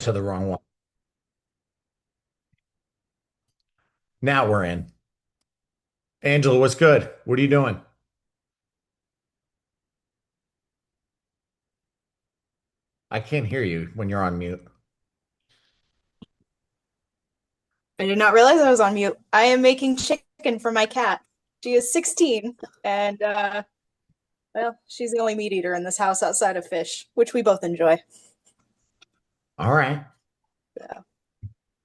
to the wrong one. Now we're in. Angela, what's good? What are you doing? I can't hear you when you're on mute. I did not realize I was on mute. I am making chicken for my cat. She is 16, and well, she's the only meat eater in this house outside of fish, which we both enjoy. All right. Yeah.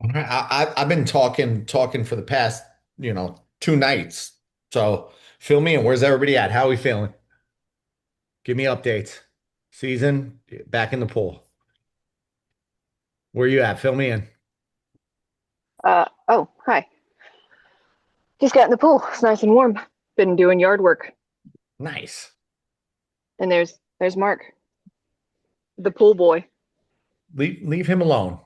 All right. I've been talking for the past, 2 nights. So fill me in. Where's everybody at? How are we feeling? Give me updates. Season back in the pool. Where you at? Fill me in. Oh, hi. Just got in the pool. It's nice and warm. Been doing yard work. Nice. And there's Mark, the pool boy. Leave him alone.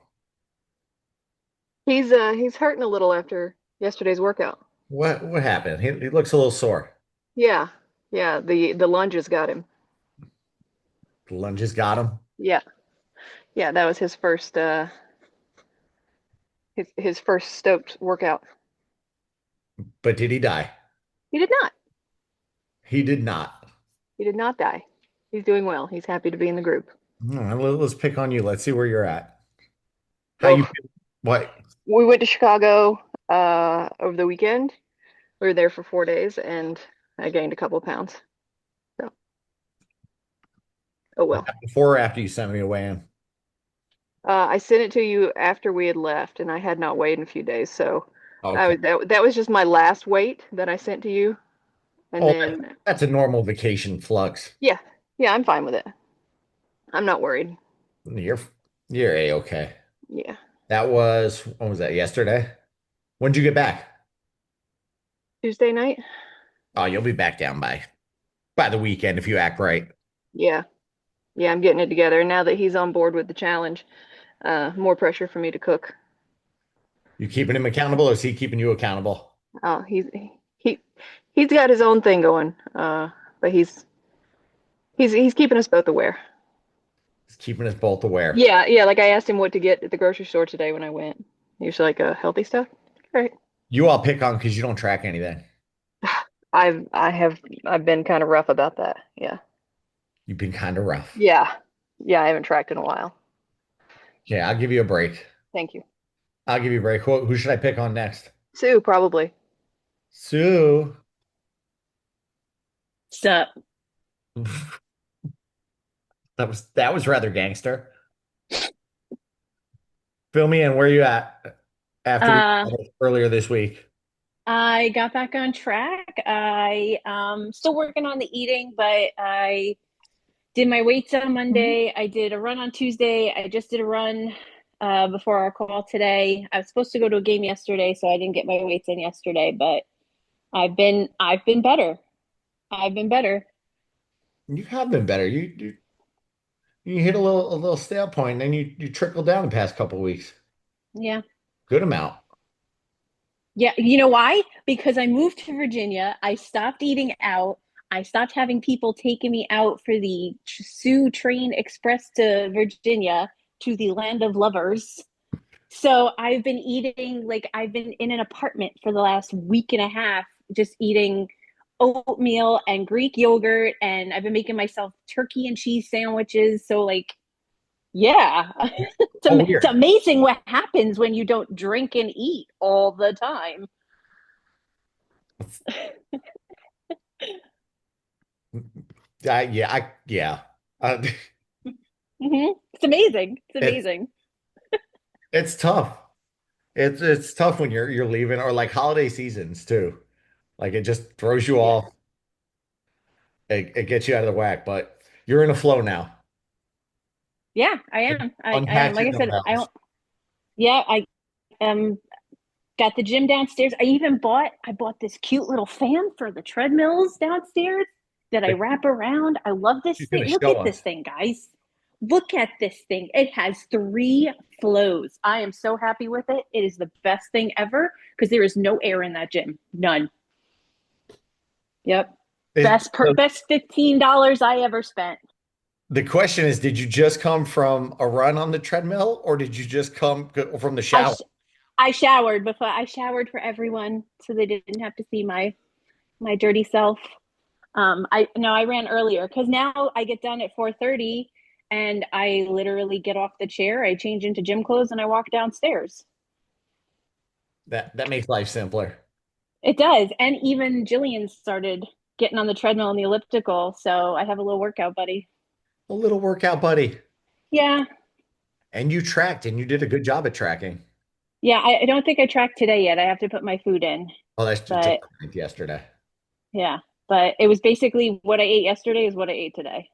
He's hurting a little after yesterday's workout. What happened? He looks a little sore. Yeah. Yeah, the lunges got him. The lunges got him. Yeah. Yeah, that was his first stoked workout. But did he die? He did not. He did not. He did not die. He's doing well. He's happy to be in the group. All right, let's pick on you. Let's see where you're at. How Well, you feel? What? we went to Chicago over the weekend. We were there for 4 days and I gained a couple of pounds. So, oh well. Before or after you sent me away in? I sent it to you after we had left, and I had not weighed in a few days. So Okay. that was just my last weight that I sent to you. And Oh, then, that's a normal vacation flux. yeah, yeah, I'm fine with it. I'm not worried. You're you're a-okay. Yeah. That was when was that? Yesterday? When did you get back? Tuesday night? Oh, you'll be back down by the weekend if you act right. Yeah. Yeah, I'm getting it together. Now that he's on board with the challenge, more pressure for me to cook. You keeping him accountable or is he keeping you accountable? Oh, he he's got his own thing going. But he's keeping us both aware. He's keeping us both aware. Yeah, yeah, like I asked him what to get at the grocery store today when I went. He was like, healthy stuff. All right. You all pick on because you don't track anything. I've been kind of rough about that. Yeah. You've been kind of rough. Yeah. Yeah, I haven't tracked in a while. Okay, I'll give you a break. Thank you. I'll give you a break. Who should I pick on next? Sue, probably. Sue. Sup? That was rather gangster. Fill me in. Where you at after we Uh, earlier this week? I got back on track. I still working on the eating, but I did my weights on Monday. I did a run on Tuesday. I just did a run before our call today. I was supposed to go to a game yesterday, so I didn't get my weights in yesterday, but I've been better. I've been better. You have been better. You hit a little stale point, and then you trickled down the past couple weeks. Yeah. Good amount. Yeah, you know why? Because I moved to Virginia. I stopped eating out. I stopped having people taking me out for the Sioux Train Express to Virginia, to the land of lovers. So I've been eating, like, I've been in an apartment for the last week and a half, just eating oatmeal and Greek yogurt, and I've been making myself turkey and cheese sandwiches. So, like, yeah, Oh, it's weird. amazing what happens when you don't drink and eat all the time. Yeah. Uh, It's amazing. It's it's amazing. it's tough. It's tough when you're leaving or like holiday seasons too. Like it just throws you Yeah. off. It gets you out of the whack, but you're in a flow now. Yeah, I am. I am. Like Unpatching I the said, I wells. don't, yeah, I got the gym downstairs. I bought this cute little fan for the treadmills downstairs that I wrap around. I love this She's gonna thing. Look show at this us. thing, guys. Look at this thing. It has three flows. I am so happy with it. It is the best thing ever because there is no air in that gym. None. Yep. Is Best $15 I ever spent. The question is, did you just come from a run on the treadmill or did you just come from the I shower? sh I showered before I showered for everyone so they didn't have to see my dirty self. I no, I ran earlier because now I get done at 4:30 and I literally get off the chair, I change into gym clothes and I walk downstairs. That makes life simpler. It does. And even Jillian started getting on the treadmill and the elliptical, so I have a little workout buddy. A little workout, buddy. Yeah. And you tracked and you did a good job at tracking. Yeah, I don't think I tracked today yet. I have to put my food in. Oh, that's just But like yesterday. yeah, but it was basically what I ate yesterday is what I ate today.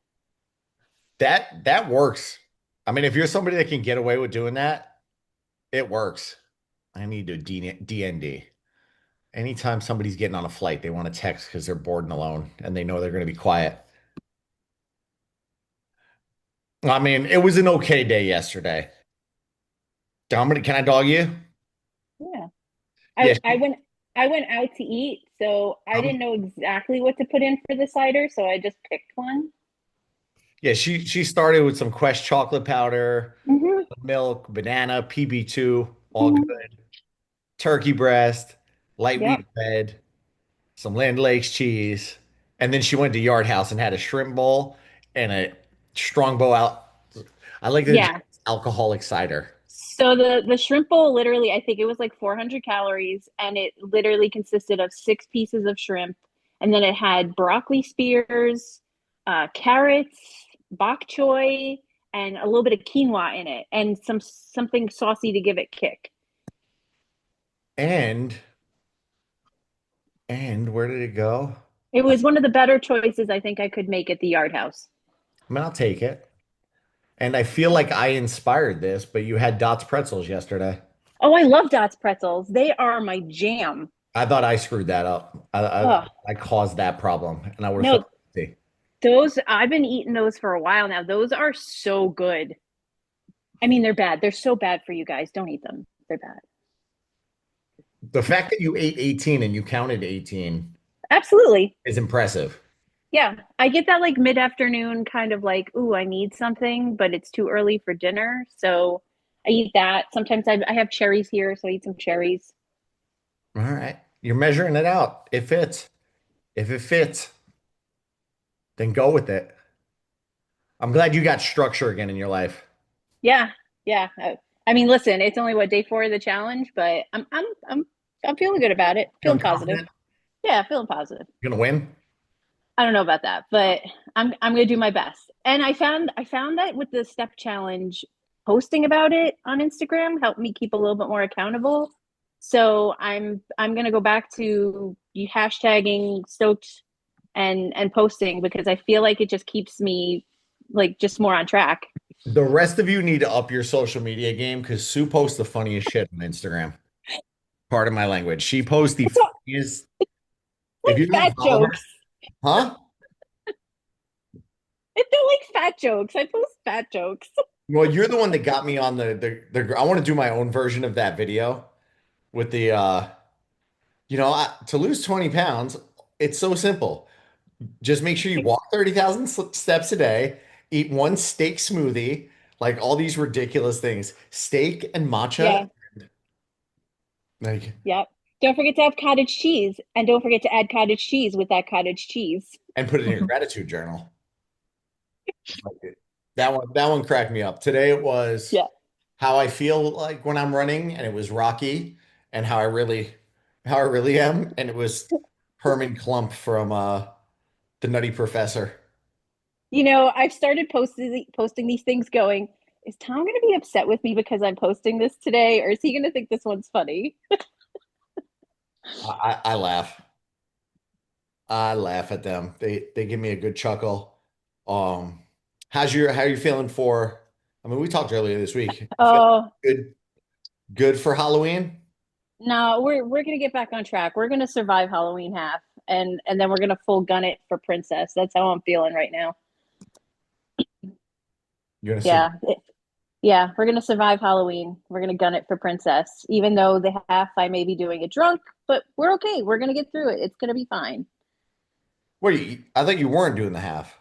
That works. I mean, if you're somebody that can get away with doing that, it works. I need to DND. Anytime somebody's getting on a flight, they want to text because they're bored and alone and they know they're going to be quiet. I mean, it was an okay day yesterday. Dominic, can I dog you? Yeah. Yeah, I went out to eat, so I um, didn't know exactly what to put in for the cider, so I just picked one. yeah. She started with some Quest chocolate powder, Hmm. milk, banana, PB2, all Hmm. good. Turkey breast, light Yep. wheat bread, some Land Lakes cheese, and then she went to Yard House and had a shrimp bowl and a Strongbow out. I like the Yeah. alcoholic cider. So the shrimp bowl literally, I think it was like 400 calories, and it literally consisted of six pieces of shrimp, and then it had broccoli spears, carrots, bok choy, and a little bit of quinoa in it, and something saucy to give it kick. And where did it go? It was one of the better choices I think I could make at the Yard House. I mean, I'll take it. And I feel like I inspired this, but you had Dots pretzels yesterday. Oh, I love Dots pretzels. They are my jam. I thought I screwed that up. Oh, I caused that problem, and I would have no, felt guilty. those I've been eating those for a while now. Those are so good. I mean, they're bad. They're so bad for you guys. Don't eat them. They're bad. The fact that you ate 18 and you counted 18 Absolutely. is impressive. Yeah. I get that like mid-afternoon kind of like, ooh, I need something, but it's too early for dinner. So I eat that. Sometimes I have cherries here, so I eat some cherries. All right. You're measuring it out. It fits. If it fits, then go with it. I'm glad you got structure again in your life. Yeah. Yeah. I mean, listen, it's only what day four of the challenge, but I'm feeling good about it. Feeling Feeling positive. confident? Yeah, feeling positive. You're gonna win? I don't know about that, but I'm gonna do my best. And I found that with the step challenge, posting about it on Instagram helped me keep a little bit more accountable. So I'm gonna go back to you hashtagging stoked and posting because I feel like it just keeps me like just more on track. The rest of you need to up your social media game because Sue posts the funniest shit on Instagram. Part of my language. She posts the It's all, funniest. If like you don't fat follow her, jokes. huh? They're like fat jokes. I post fat jokes. Well, you're the one that got me on I want to do my own version of that video with the to lose 20 pounds, it's so simple. Just make sure you walk 30,000 steps a day, eat one steak smoothie, like all these ridiculous things. Steak and matcha, Yeah. like, Yep. Don't forget to have cottage cheese, and don't forget to add cottage cheese with that cottage cheese. and put it in your gratitude journal. Like, that one cracked me up. Today it was Yeah. how I feel like when I'm running, and it was Rocky, and how I really am, and it was Herman Klump from The Nutty Professor. You know, I've started posting these things going, is Tom going to be upset with me because I'm posting this today, or is he going to think this one's funny? I laugh. I laugh at them. They give me a good chuckle. Um, how are you feeling for? I mean, we talked earlier this week. You feel Oh, good for Halloween? no, we're going to get back on track. We're going to survive Halloween half, and then we're going to full gun it for Princess. That's how I'm feeling right now. You're gonna survive. Yeah. Yeah, we're going to survive Halloween. We're going to gun it for Princess, even though the half I may be doing it drunk, but we're okay. We're going to get through it. It's going to be fine. I thought you weren't doing the half.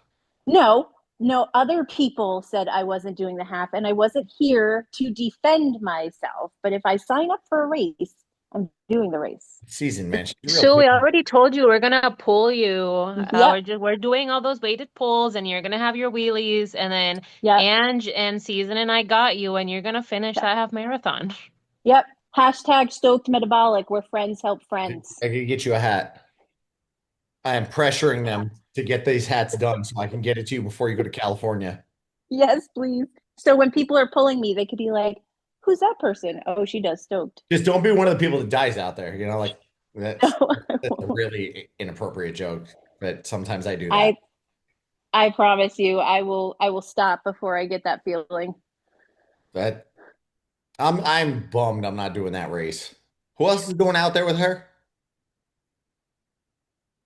No, No, other people said I wasn't doing the half, and I wasn't here to defend myself. But if I sign up for a race, I'm doing the race. Season, man. She's a real So we picky. already told you we're gonna pull you. Yep, We're doing all those weighted pulls, and you're gonna have your wheelies, and then yep, Ange and Season and I got you, and you're gonna finish yep, that half marathon. yep. Hashtag stoked metabolic, where friends help friends. I could get you a hat. I am pressuring them to get these hats done so I can get it to you before you go to California. Yes, please. So when people are pulling me, they could be like, "Who's that person?" Oh, she does stoked. Just don't be one of the people that dies out there. You know, like that's No, I that's a won't. really inappropriate joke, but sometimes I do that. I I promise you, I will stop before I get that feeling. That I'm bummed I'm not doing that race. Who else is going out there with her?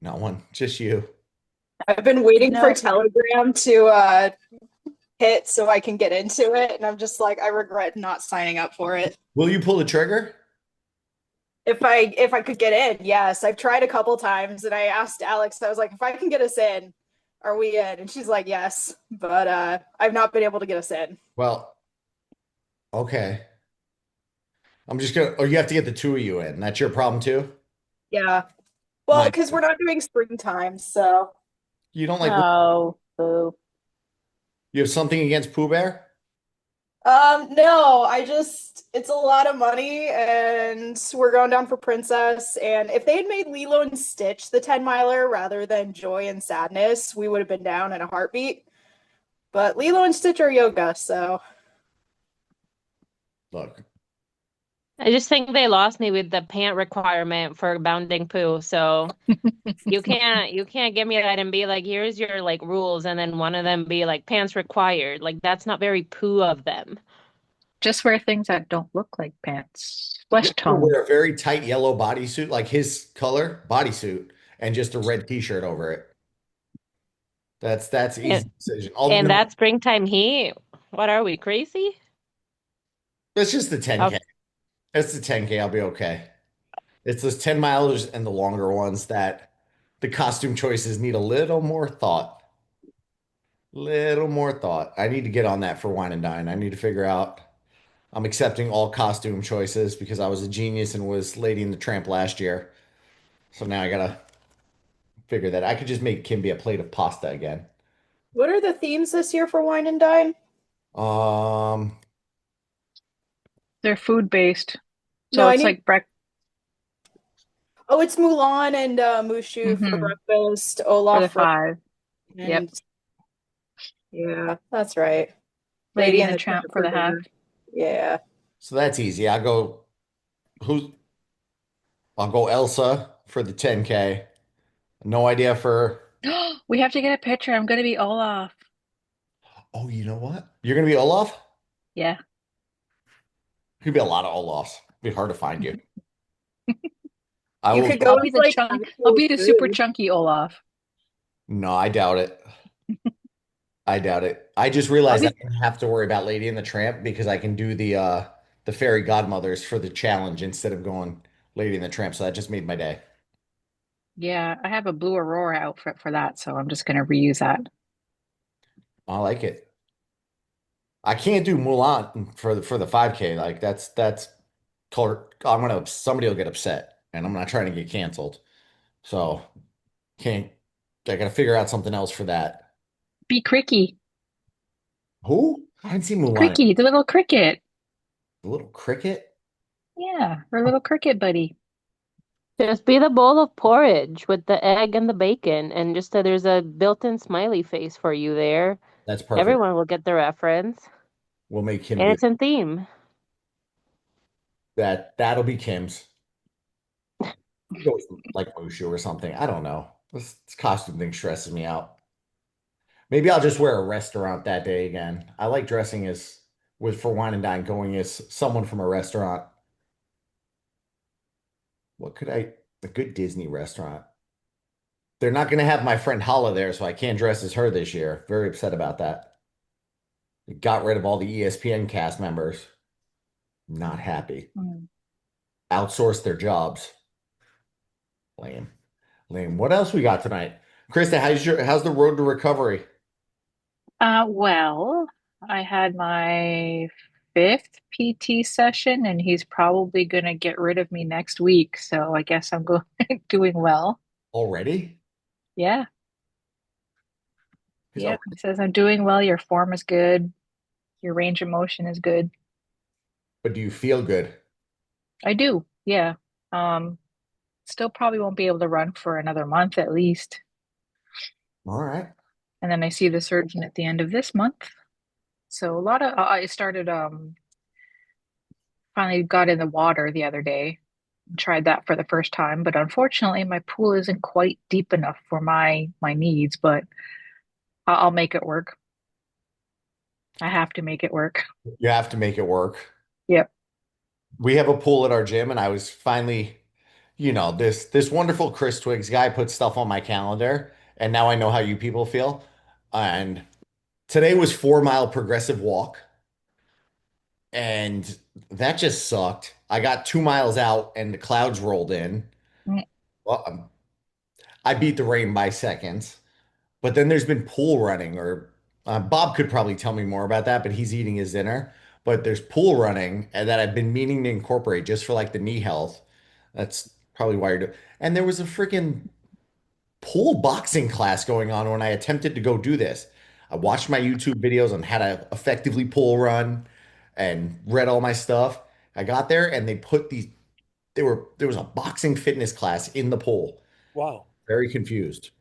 No one, just you. I've been waiting for No, Telegram to hit so I can get into it, and I'm just like, I regret not signing up for it. Will you pull the trigger? If I could get in, yes. I've tried a couple times, and I asked Alex, I was like, if I can get us in, are we in? And she's like, yes. But I've not been able to get us in. Well, okay. I'm just gonna, or you have to get the two of you in. That's your problem too? Yeah. Well, My, because we're not doing springtime, so you don't like, no, boo. you have something against Pooh Bear? no, I just it's a lot of money and we're going down for Princess. And if they had made Lilo and Stitch the 10 miler rather than Joy and Sadness, we would have been down in a heartbeat. But Lilo and Stitch are yoga, so Look, I just think they lost me with the pant requirement for bounding poo. So you can't give me that and be like, here's your like rules, and then one of them be like pants required. Like that's not very poo of them. Just wear things that don't look like pants. you Flesh have to tone. wear a very tight yellow bodysuit, like his color bodysuit, and just a red t-shirt over it. That's And, easy decision. Oh and no, that springtime heat. What are we, crazy? that's just the 10K. It's the 10K. I'll be okay. It's those 10 milers and the longer ones that the costume choices need a little more thought. Little more thought. I need to get on that for Wine and Dine. I need to figure out. I'm accepting all costume choices because I was a genius and was Lady in the Tramp last year. So now I gotta figure that. I could just make Kim be a plate of pasta again. what are the themes this year for Wine and Dine? Um, They're food based. No, So I it's need like breakfast. oh, it's Mulan and Mushu for breakfast, For the Olaf for 5. Yep. and yeah, that's right. Lady Lady and and the the Tramp Tramp for for the half. dinner. Yeah. so that's easy. Who's I'll go Elsa for the 10K. No idea for We have to get a picture. I'm gonna be Olaf. oh, you know what? You're gonna be Olaf? Yeah. Could be a lot of Olafs. Be hard to find you. I You will. could go I'll be as the like chunk. I'll actual be the super food. chunky Olaf. No, I doubt it. I doubt it. I just I'll realized I be don't have to worry about Lady and the Tramp because I can do the fairy godmothers for the challenge instead of going Lady and the Tramp. So that just made my day. Yeah, I have a blue Aurora outfit for that, so I'm just gonna reuse that. I like it. I can't do Mulan for the 5K. Like that's color. Somebody will get upset, and I'm not trying to get canceled. So can't. I gotta figure out something else for that. Be Cricky. Who? I haven't seen Mulan. Cricky, the little cricket. The little cricket. Yeah, her little cricket buddy. Just be the bowl of porridge with the egg and the bacon, and just there's a built-in smiley face for you there. That's perfect. Everyone will get the reference, We'll make him and do it's in theme. that. That'll be Kim's. Go with, like Mushu or something. I don't know. This costume thing stresses me out. Maybe I'll just wear a restaurant that day again. I like dressing as with for Wine and Dine, going as someone from a restaurant. What could a good Disney restaurant? They're not going to have my friend Hala there, so I can't dress as her this year. Very upset about that. They got rid of all the ESPN cast members. Not happy. Mm. Outsourced their jobs. Lame. Lame. What else we got tonight? Krista, how's the road to recovery? Well, I had my fifth PT session, and he's probably gonna get rid of me next week. So I guess I'm going doing well. Already? Yeah, He's yeah. already. He says I'm doing well. Your form is good. Your range of motion is good. But do you feel good? I do. Yeah. Um, Still probably won't be able to run for another month at least. All right. And then I see the surgeon at the end of this month. So a lot of I started finally got in the water the other day. Tried that for the first time, but unfortunately my pool isn't quite deep enough for my needs, but I'll make it work. I have to make it work. You have to make it work. Yep. We have a pool at our gym, and I was finally, this wonderful Chris Twiggs guy put stuff on my calendar, and now I know how you people feel. And today was 4 mile progressive walk, and that just sucked. I got 2 miles out, and the clouds rolled in. Mm. Well, I beat the rain by seconds. But then there's been pool running, or Bob could probably tell me more about that, but he's eating his dinner. But there's pool running and that I've been meaning to incorporate just for like the knee health. That's probably why you're doing. And there was a freaking pool boxing class going on when I attempted to go do this. I watched my YouTube videos on how to effectively pool run and read all my stuff. I got there and they put there was a boxing fitness class in the pool. Wow. Very confused.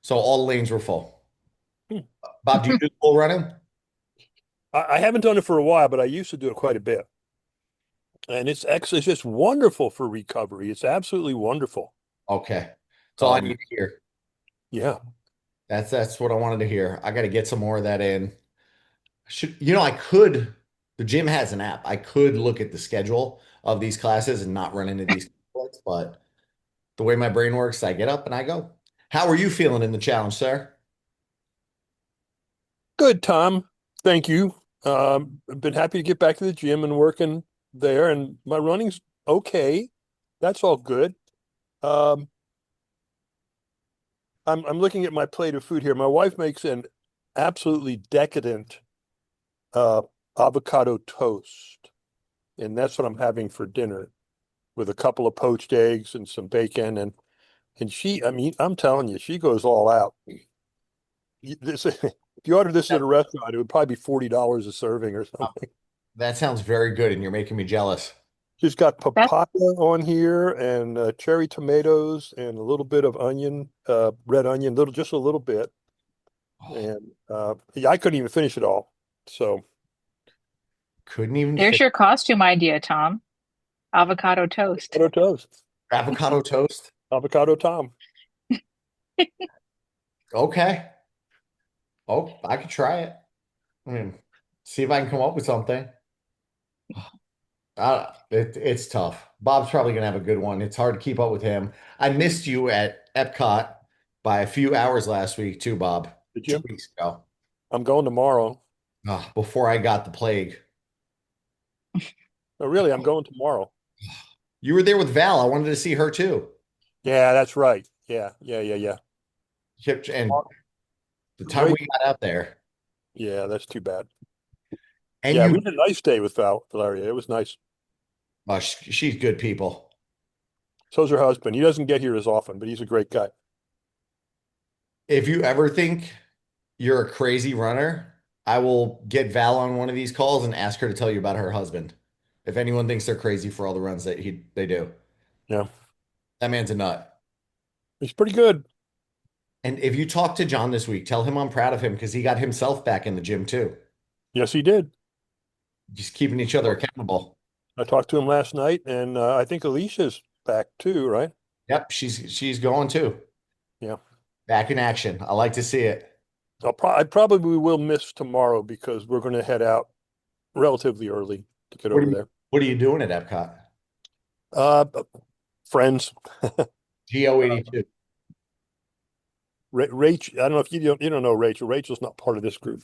So all the lanes were full. Hmm. Bob, do you do pool running? I haven't done it for a while, but I used to do it quite a bit. And it's actually it's just wonderful for recovery. It's absolutely wonderful. Okay. That's all I Um, need to hear. yeah. That's what I wanted to hear. I got to get some more of that in. I could, the gym has an app. I could look at the schedule of these classes and not run into these conflicts, but the way my brain works, I get up and I go. How are you feeling in the challenge, sir? Good, Tom. Thank you. I've been happy to get back to the gym and working there, and my running's okay. That's all good. Um, I'm looking at my plate of food here. My wife makes an absolutely decadent uh, avocado toast, and that's what I'm having for dinner with a couple of poached eggs and some bacon and I mean, I'm telling you, she goes all out. If you order this at a restaurant, it would probably be $40 a serving or something. That sounds very good, and you're making me jealous. She's got That's papaya on here and cherry tomatoes and a little bit of onion, red onion, just a little bit. And yeah, I couldn't even finish it all. So Couldn't even there's fit your costume idea, Tom. Avocado toast. avocado toast, avocado toast. avocado Tom. Okay. Oh, I could try it. I mean, see if I can come up with something. It's tough. Bob's probably gonna have a good one. It's hard to keep up with him. I missed you at Epcot by a few hours last week too, Bob. Did Two you? weeks ago. I'm going tomorrow. Before I got the plague. No, really, I'm going tomorrow. You were there with Val. I wanted to see her too. Yeah, that's right. Yeah. And the time we got out there. Yeah, that's too bad. And Yeah, you we had a nice day with Valeria. It was nice. she's good people. So's her husband. He doesn't get here as often, but he's a great guy. If you ever think you're a crazy runner, I will get Val on one of these calls and ask her to tell you about her husband. If anyone thinks they're crazy for all the runs that they do. Yeah, That man's a nut. he's pretty good. And if you talk to John this week, tell him I'm proud of him because he got himself back in the gym too. Yes, he did. Just keeping each other accountable. I talked to him last night, and I think Alicia's back too, right? Yep, she's going too. Yeah. Back in action. I like to see it. I probably will miss tomorrow because we're going to head out relatively early to get over there. What are you doing at Epcot? Uh, friends. GO82. Rachel, I don't know if you don't know Rachel. Rachel's not part of this group.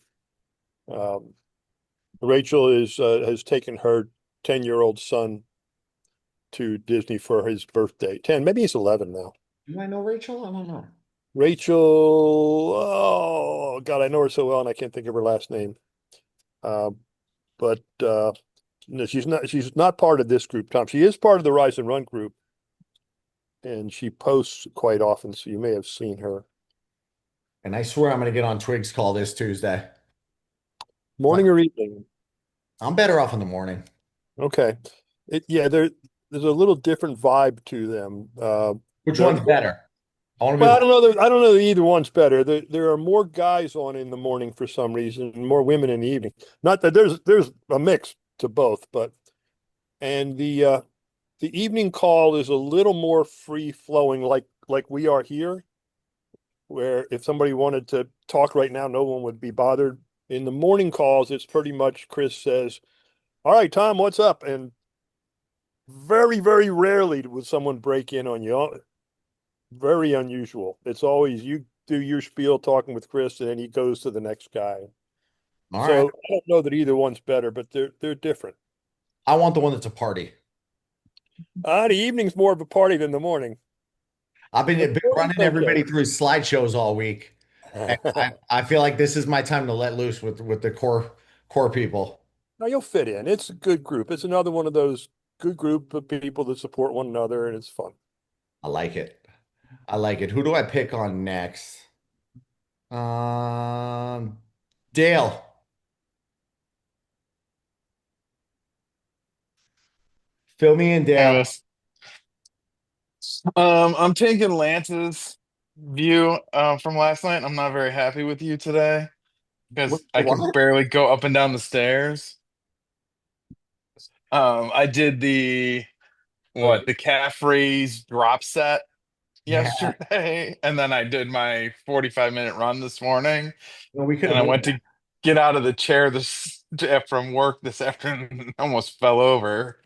Rachel has taken her 10-year-old son to Disney for his birthday. 10, maybe he's 11 now. Do I know Rachel? I don't know. Rachel, oh God, I know her so well and I can't think of her last name. Uh, but no, she's not part of this group, Tom. She is part of the Rise and Run group, and she posts quite often, so you may have seen her. And I swear I'm going to get on Twig's call this Tuesday. Morning or evening? I'm better off in the morning. Okay. Yeah, there's a little different vibe to them. Which they're- one's better? I want to Well, be I don't know. I don't know that either one's better. There are more guys on in the morning for some reason, and more women in the evening. Not that there's a mix to both, but and the evening call is a little more free flowing, like we are here, where if somebody wanted to talk right now, no one would be bothered. In the morning calls, it's pretty much Chris says, "All right, Tom, what's up?" And very, very rarely would someone break in on you. Very unusual. It's always you do your spiel talking with Chris, and then he goes to the next guy. all So right. I don't know that either one's better, but they're different. I want the one that's a party. The evening's more of a party than the morning. I've been, The been morning's running everybody okay. through slideshows all week. And I feel like this is my time to let loose with the core people. No, you'll fit in. It's a good group. It's another one of those good group of people that support one another, and it's fun. I like it. I like it. Who do I pick on next? Um, Dale. Fill me in, Dale. Anyways, I'm taking Lance's view from last night. I'm not very happy with you today because I can What? barely go up and down the stairs. I did Oh, the calf raise drop set yeah. yesterday, and then I did my 45-minute run this morning, Well, we could and have I moved went to get out of the chair this from work this afternoon, and almost fell over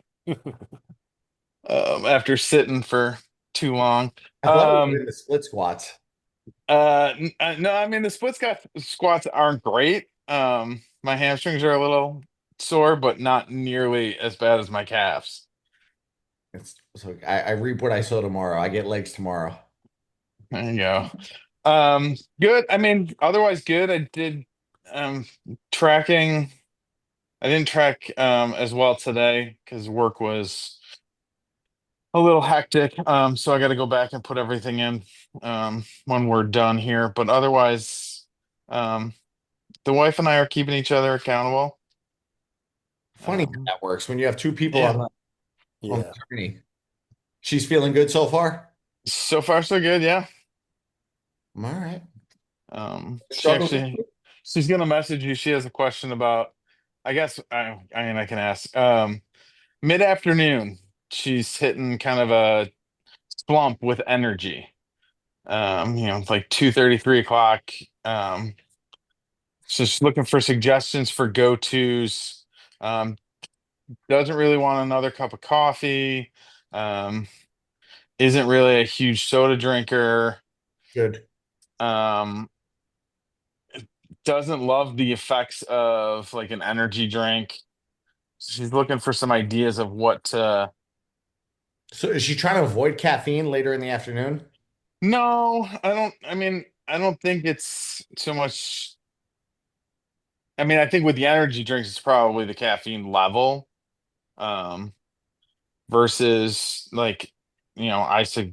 after sitting for too long. I thought we were in the split squats. No, I mean the squats aren't great. My hamstrings are a little sore, but not nearly as bad as my calves. So I reap what I sow tomorrow. I get legs tomorrow. There you go. Good. I mean, otherwise good. I did um tracking. I didn't track as well today because work was a little hectic. So I got to go back and put everything in when we're done here. But otherwise, um, the wife and I are keeping each other accountable. Funny how Um, that works when you have two people yeah. on the Yeah. journey. She's feeling good so far. So far, so good. Yeah. All right. She Struggle. actually, she's gonna message you. She has a question about, I guess, I mean, I can ask. Mid-afternoon, she's hitting kind of a slump with energy. It's like 2:30, 3 o'clock. So she's looking for suggestions for go-tos. Um, doesn't really want another cup of coffee. Um, isn't really a huge soda drinker. Good. Um, doesn't love the effects of like an energy drink. She's looking for some ideas of what to. So is she trying to avoid caffeine later in the afternoon? No, I don't. I mean, I don't think it's so much. I mean, I think with the energy drinks, it's probably the caffeine level, um, versus like,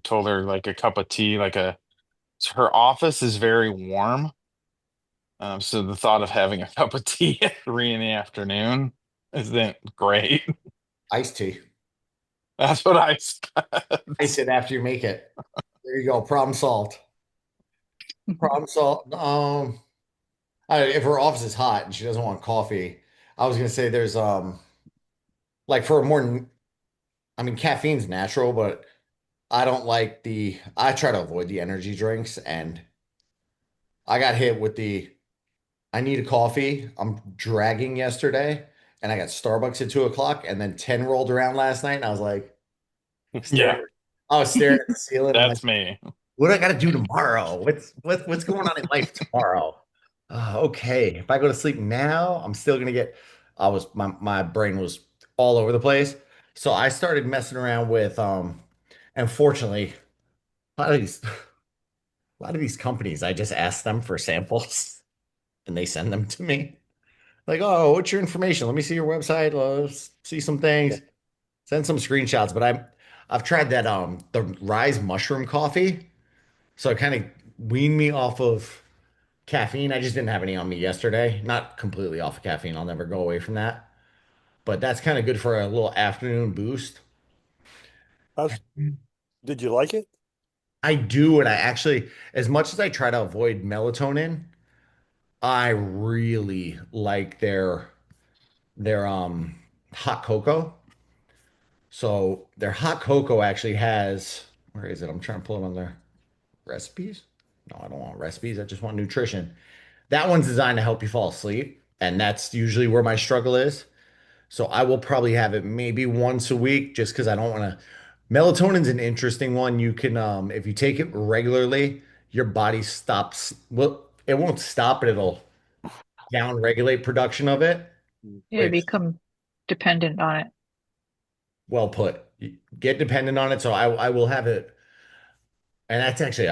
told her like a cup of tea, her office is very warm. So the thought of having a cup of tea at 3 in the afternoon isn't great. Iced tea. That's what I Ice said. it after you make it. There you go. Problem solved. Problem solved. If her office is hot and she doesn't want coffee, I was gonna say there's like for a more, I mean, caffeine's natural, but I don't like I try to avoid the energy drinks, and I got hit with I need a coffee. I'm dragging yesterday, and I got Starbucks at 2 o'clock, and then 10 rolled around last night, and I was like, Yeah, staring. I was staring at the ceiling. I'm like, that's me. what do I got to do tomorrow? What's going on in life tomorrow? Okay, if I go to sleep now, I'm still gonna get. My brain was all over the place, so I started messing around with and fortunately, at least A lot of these companies, I just ask them for samples and they send them to me. Like, oh, what's your information? Let me see your website. Let's see some Yeah. things. Send some screenshots. But I've tried that the Rise mushroom coffee. So it kind of weaned me off of caffeine. I just didn't have any on me yesterday. Not completely off of caffeine. I'll never go away from that. But that's kind of good for a little afternoon boost. How's, did you like it? I do, and I actually, as much as I try to avoid melatonin, I really like their hot cocoa. So their hot cocoa actually has, where is it? I'm trying to pull it on their recipes. No, I don't want recipes. I just want nutrition. That one's designed to help you fall asleep, and that's usually where my struggle is. So I will probably have it maybe once a week just because I don't want to. Melatonin's an interesting one. You can, if you take it regularly, your body stops. Well, it won't stop, but it'll down regulate production of it, Yeah, which, become dependent on it. well put. You get dependent on it. So I will have it. And that's actually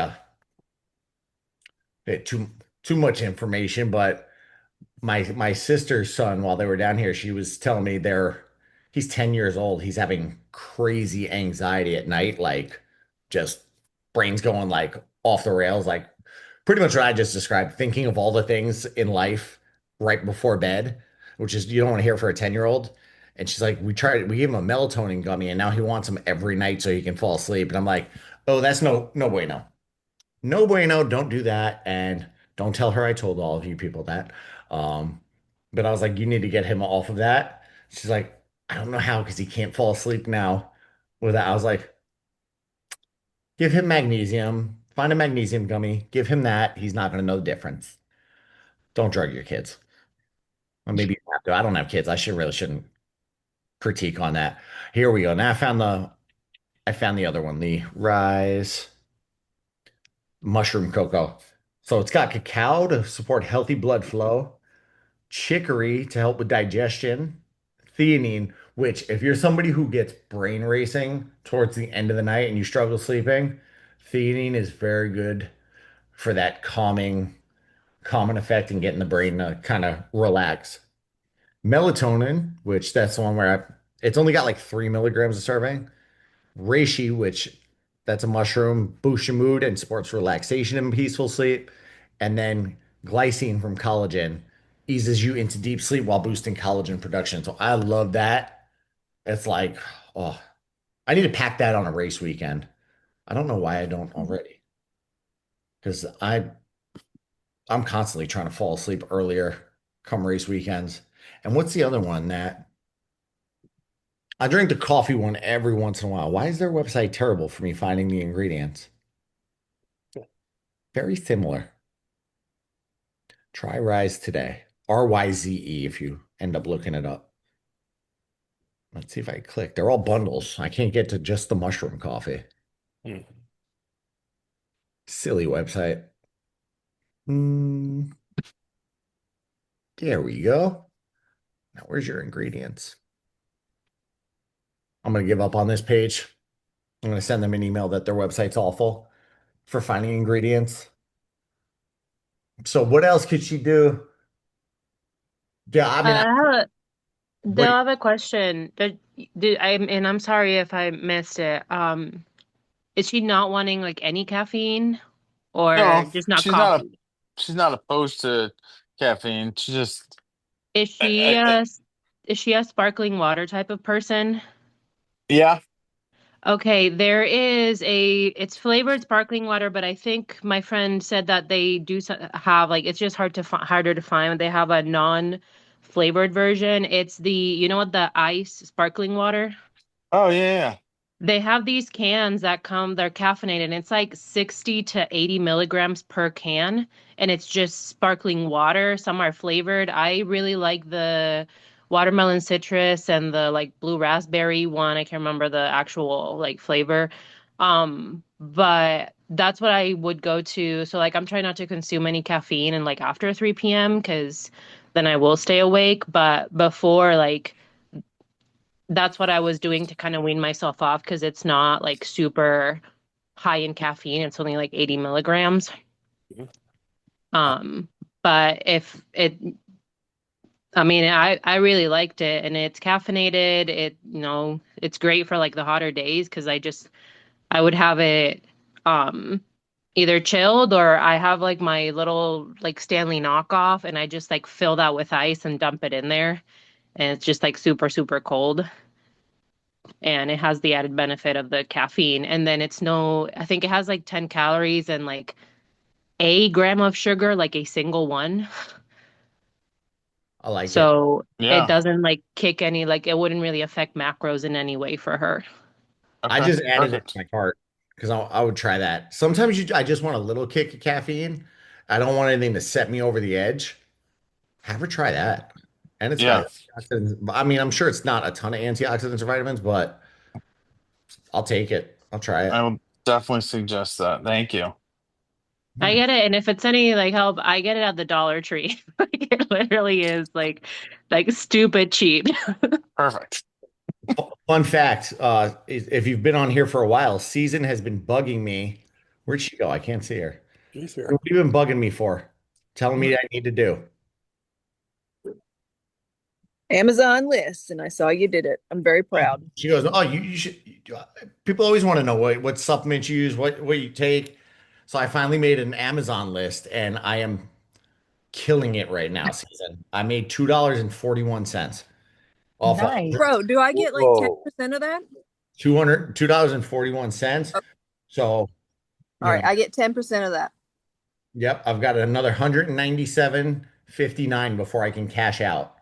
too much information, but my sister's son, while they were down here, she was telling me he's 10 years old. He's having crazy anxiety at night, like just brain's going like off the rails, like pretty much what I just described, thinking of all the things in life right before bed, which is you don't want to hear for a 10-year-old. And she's like, we gave him a melatonin gummy, and now he wants them every night so he can fall asleep. And I'm like, oh, that's no bueno. No bueno, don't do that. And don't tell her I told all of you people that. Um, but I was like, you need to get him off of that. She's like, I don't know how because he can't fall asleep now with that. I was like, give him magnesium, find a magnesium gummy, give him that. He's not going to know the difference. Don't drug your kids. Or maybe you have to. I don't have kids. I really shouldn't critique on that. Here we go. Now I found the other one, the Rise mushroom cocoa. So it's got cacao to support healthy blood flow, chicory to help with digestion, theanine, which if you're somebody who gets brain racing towards the end of the night and you struggle sleeping, theanine is very good for that calming effect and getting the brain to kind of relax. Melatonin, which that's the one where it's only got like 3 milligrams a serving. Reishi, which that's a mushroom, boosts your mood and supports relaxation and peaceful sleep. And then glycine from collagen eases you into deep sleep while boosting collagen production. So I love that. It's like, oh, I need to pack that on a race weekend. I don't know why I don't already. Because I'm constantly trying to fall asleep earlier come race weekends. And what's the other one that I drink the coffee one every once in a while? Why is their website terrible for me finding the ingredients? Very similar. Try Rise today. RYZE if you end up looking it up. Let's see if I click. They're all bundles. I can't get to just the mushroom coffee. Hmm. Silly website. Hmm. There we go. Now, where's your ingredients? I'm going to give up on this page. I'm going to send them an email that their website's awful for finding ingredients. So, what else could she do? Yeah, I mean, Dale, what I have a question. I'm sorry if I missed it. Is she not wanting like any caffeine or No, just not coffee? she's not opposed to caffeine. She just Is she I, is she a sparkling water type of person? yeah. Okay, it's flavored sparkling water, but I think my friend said that they have like it's just harder to find. They have a non-flavored version. It's you know what, the ice sparkling water? Oh yeah, They have these cans they're caffeinated. It's like 60 to 80 milligrams per can, and it's just sparkling water. Some are flavored. I really like the watermelon citrus and the like blue raspberry one. I can't remember the actual like flavor. But that's what I would go to. So like I'm trying not to consume any caffeine and like after 3 p.m. because then I will stay awake. But before like that's what I was doing to kind of wean myself off because it's not like super high in caffeine. It's only like 80 milligrams. Mhm. Um, but if it, I mean, I really liked it, and it's caffeinated. It's great for like the hotter days because I would have it um either chilled, or I have like my little like Stanley knockoff, and I just like fill that with ice and dump it in there, and it's just like super, super cold. And it has the added benefit of the caffeine. And then I think it has like 10 calories and like a gram of sugar, like a single one. I like it. So it Yeah. doesn't like kick any, like it wouldn't really affect macros in any way for her. I Okay. just added it to Perfect. my cart because I would try that. Sometimes I just want a little kick of caffeine. I don't want anything to set me over the edge. Have her try that. And it's got Yeah. antioxidants. I mean, I'm sure it's not a ton of antioxidants or vitamins, but I'll take it. I'll try I it. will definitely suggest that. Thank you. I get it. And if it's any like help, I get it at the Dollar Tree. Like it literally is like stupid cheap. Perfect. Fun fact, if you've been on here for a while, Season has been bugging me. Where'd she go? I can't see her. She's What here. have you been bugging me for? Telling me I need to do. Amazon list, and I saw you did it. I'm very proud. She goes, "Oh, you should." People always want to know what supplements you use, what you take. So I finally made an Amazon list, and I am killing it right now. Season. I made $2.41 off of Nice. Bro, do I get like Whoa. 10% of that? $2.41. Oh, So, all you know, right, I get 10% of that. yep, I've got another 197.59 before I can cash out.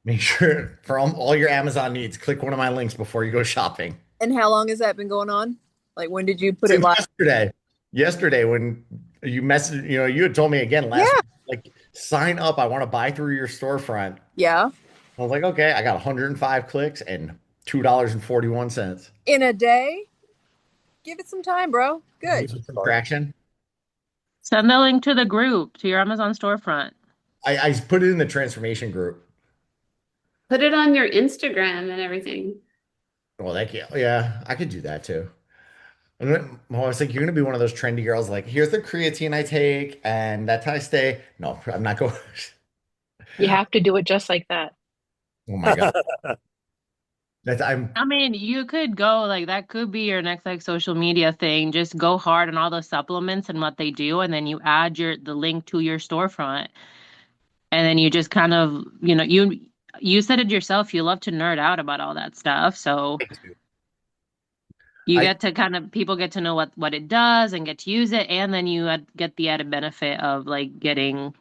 Make sure for all your Amazon needs, click one of my links before you go shopping. And how long has that been going on? Like when did you put it Since live? yesterday. Yesterday when you messaged, you had told me again last Yeah. week, like sign up. I want to buy through your storefront. Yeah. I was like, okay, I got 105 clicks and $2.41. In a day? Give it some time, bro. Good. Some traction. Send the link to the group, to your Amazon storefront. I put it in the transformation group. Put it on your Instagram and everything. Well, yeah, I could do that too. And I was like, you're gonna be one of those trendy girls, like, here's the creatine I take, and that's how I stay. No, I'm not going. You have to do it just like that. Oh my God. I'm I mean, you could go like that could be your next like social media thing. Just go hard on all the supplements and what they do, and then you add the link to your storefront, and then you just kind of, you said it yourself, you love to nerd out about all that stuff. So you I get to people get to know what it does and get to use it, and then you get the added benefit of like getting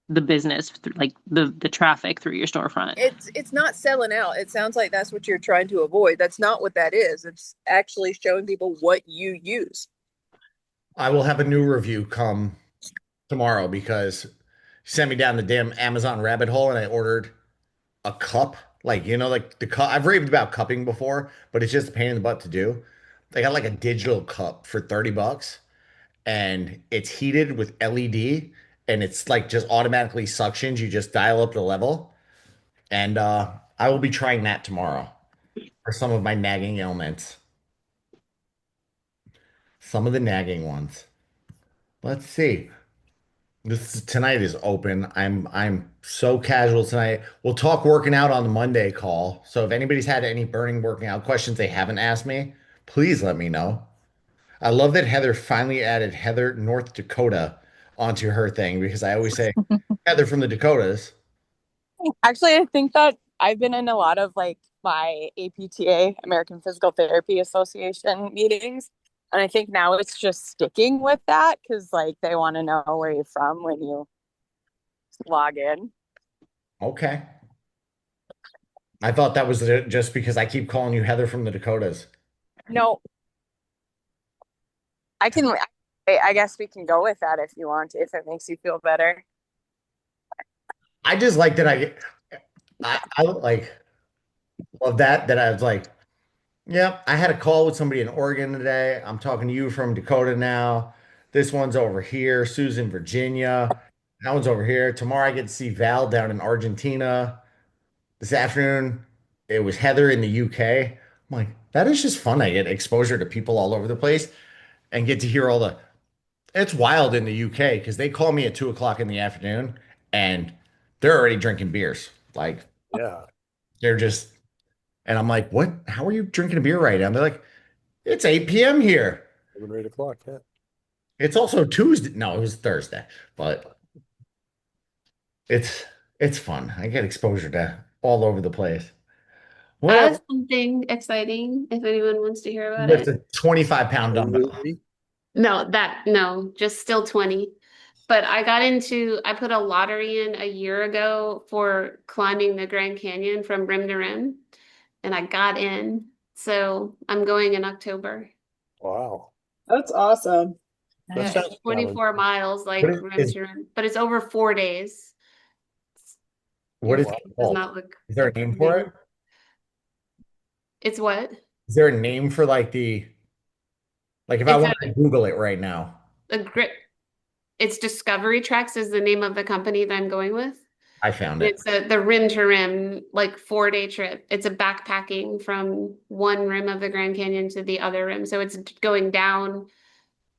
the business like the traffic through your storefront. It's not selling out. It sounds like that's what you're trying to avoid. That's not what that is. It's actually showing people what you use. I will have a new review come tomorrow because you sent me down the damn Amazon rabbit hole and I ordered a cup. Like, like the cup. I've raved about cupping before, but it's just a pain in the butt to do. They got like a digital cup for $30 and it's heated with LED and it's like just automatically suctions. You just dial up the level. And I will be trying that tomorrow for some of my nagging ailments. Some of the nagging ones. Let's see. Tonight is open. I'm so casual tonight. We'll talk working out on the Monday call. So if anybody's had any burning working out questions they haven't asked me, please let me know. I love that Heather finally added Heather North Dakota onto her thing because I always say Heather from the Dakotas. Actually, I think that I've been in a lot of like my APTA, American Physical Therapy Association meetings. And I think now it's just sticking with that because like they want to know where you're from when you log in. Okay. I thought that was just because I keep calling you Heather from the Dakotas. No, I guess we can go with that if you want, if it makes you feel better. I just like that I like love that I was like, yeah, I had a call with somebody in Oregon today. I'm talking to you from Dakota now. This one's over here, Susan, Virginia. That one's over here. Tomorrow I get to see Val down in Argentina. This afternoon it was Heather in the UK. I'm like, that is just fun. I get exposure to people all over the place and get to hear all the. It's wild in the UK because they call me at 2 o'clock in the afternoon and they're already drinking beers. Like Yeah. they're just, and I'm like, what? How are you drinking a beer right now? And they're like, it's 8 p.m. here. 7 or 8 o'clock. Yeah. It's also Tuesday. No, it was Thursday, but it's it's fun. I get exposure to all over the place. I Well, have something exciting if anyone wants to hear about lift it. a 25-pound dumbbell. No, just still 20. But I put a lottery in a year ago for climbing the Grand Canyon from rim to rim, and I got in. So I'm going in October. Wow. That's awesome. That sounds It's 24 miles, like What rim is to rim, but it's over 4 days. what Your is face it does called? not look Is there a name for it? It's what? Is there a name for like if I It's want to Google it right now? a grip. It's Discovery Tracks is the name of the company that I'm going with. I found it. It's the rim to rim, like 4 day trip. It's a backpacking from one rim of the Grand Canyon to the other rim. So it's going down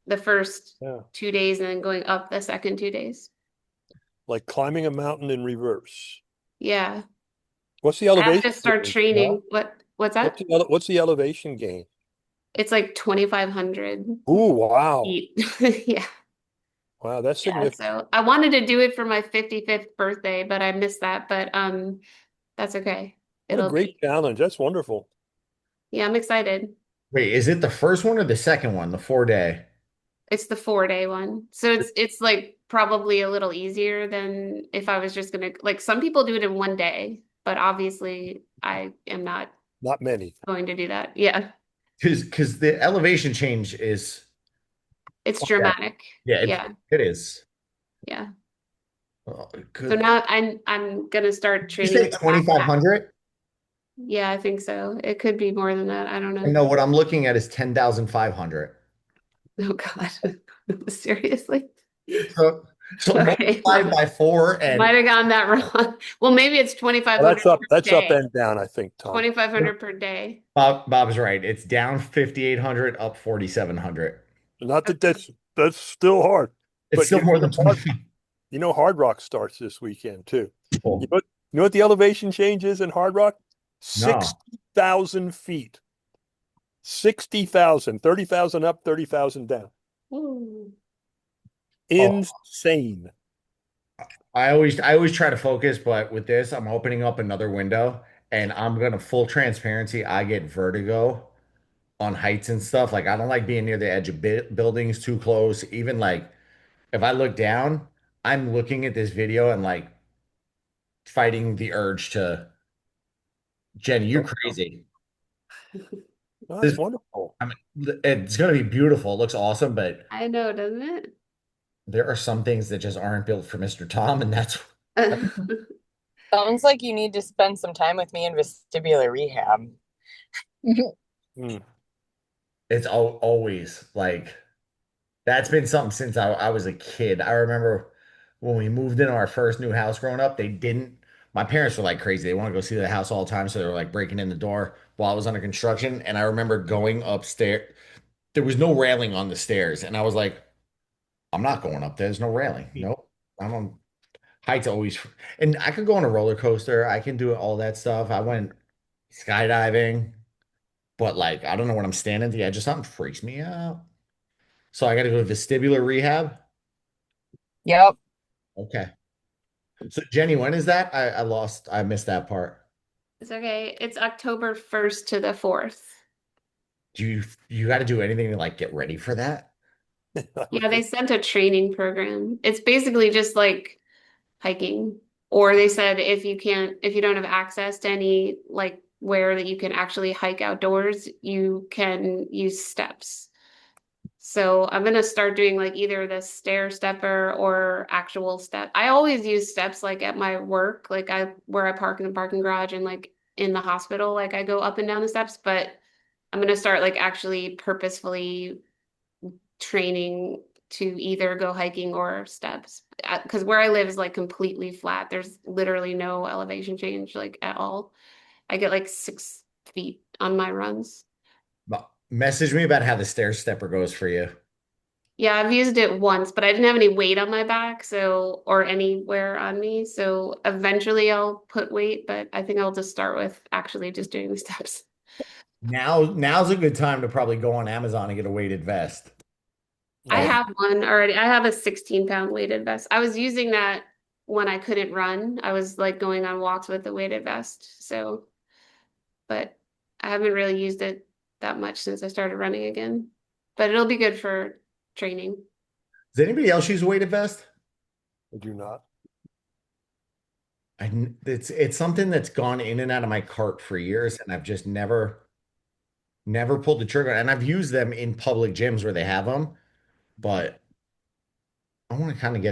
the first Yeah. 2 days and then going up the second 2 days. Like climbing a mountain in reverse. Yeah. What's the I have elevation to start gain? training. What's that? What's the elevation gain? It's like 2,500 Ooh, wow. feet. Yeah. Wow, that's Yeah. significant. So I wanted to do it for my 55th birthday, but I missed that. But that's okay. What a It'll great be, challenge. That's wonderful. yeah, I'm excited. Wait, is it the first one or the second one, the 4 day? It's the 4 day one. So it's like probably a little easier than if I was just gonna like some people do it in one day, but obviously I am not Not many. going to do that. Yeah. Because the elevation change is It's okay. dramatic. Yeah, Yeah. it is. Yeah. Oh, So good. now I'm gonna start You training say with a backpack. 2,500? Yeah, I think so. It could be more than that. I don't know. No, what I'm looking at is 10,500. Oh God. Seriously? So Okay. multiplied by 4 and Might have gotten that wrong. Well, maybe it's 2,500 per That's up day. and down, I think, Tom. 2,500 per day. Bob's right. It's down 5,800, up 4,700. Not that that's still hard. It's But still more than 20. You know, Hard Rock starts this weekend too. Cool. You know what the elevation change is in Hard Rock? No. 60,000 feet. 60,000, 30,000 up, 30,000 down. Ooh. Insane. I always try to focus, but with this, I'm opening up another window and I'm gonna full transparency. I get vertigo on heights and stuff. Like I don't like being near the edge of buildings too close. Even like if I look down, I'm looking at this video and like fighting the urge to Jenny, you're crazy. Oh, that's wonderful. I mean, it's gonna be beautiful. It looks awesome, but I know, doesn't it? there are some things that just aren't built for Mr. Tom, and that's Sounds like you need to spend some time with me in vestibular rehab. it's always like that's been something since I was a kid. I remember when we moved into our first new house growing up, my parents were like crazy. They want to go see the house all the time. So they were like breaking in the door while I was under construction. And I remember going upstairs. There was no railing on the stairs. And I was like, I'm not going up there. There's no railing. Nope. I'm on heights always. And I could go on a roller coaster. I can do all that stuff. I went skydiving, but like, I don't know when I'm standing at the edge of something freaks me out. So I got to go to vestibular rehab. Yep. Okay. So Jenny, when is that? I missed that part. It's okay. It's October 1st to the 4th. Do you got to do anything to like get ready for that? Yeah, they sent a training program. It's basically just like hiking. Or they said if you don't have access to any like where that you can actually hike outdoors, you can use steps. So I'm gonna start doing like either the stair stepper or actual step. I always use steps like at my work, like where I park in the parking garage and like in the hospital, like I go up and down the steps, but I'm gonna start like actually purposefully training to either go hiking or steps. Because where I live is like completely flat. There's literally no elevation change like at all. I get like 6 feet on my runs. Message me about how the stair stepper goes for you. Yeah, I've used it once, but I didn't have any weight on my back, so or anywhere on me. So eventually I'll put weight, but I think I'll just start with actually just doing the steps. Now's a good time to probably go on Amazon and get a weighted vest. I Oh, have one already. I have a 16-pound weighted vest. I was using that when I couldn't run. I was like going on walks with the weighted vest. So, but I haven't really used it that much since I started running again. But it'll be good for training. Does anybody else use a weighted vest? I do not. It's something that's gone in and out of my cart for years, and I've just never pulled the trigger. And I've used them in public gyms where they have them, but I want to kind of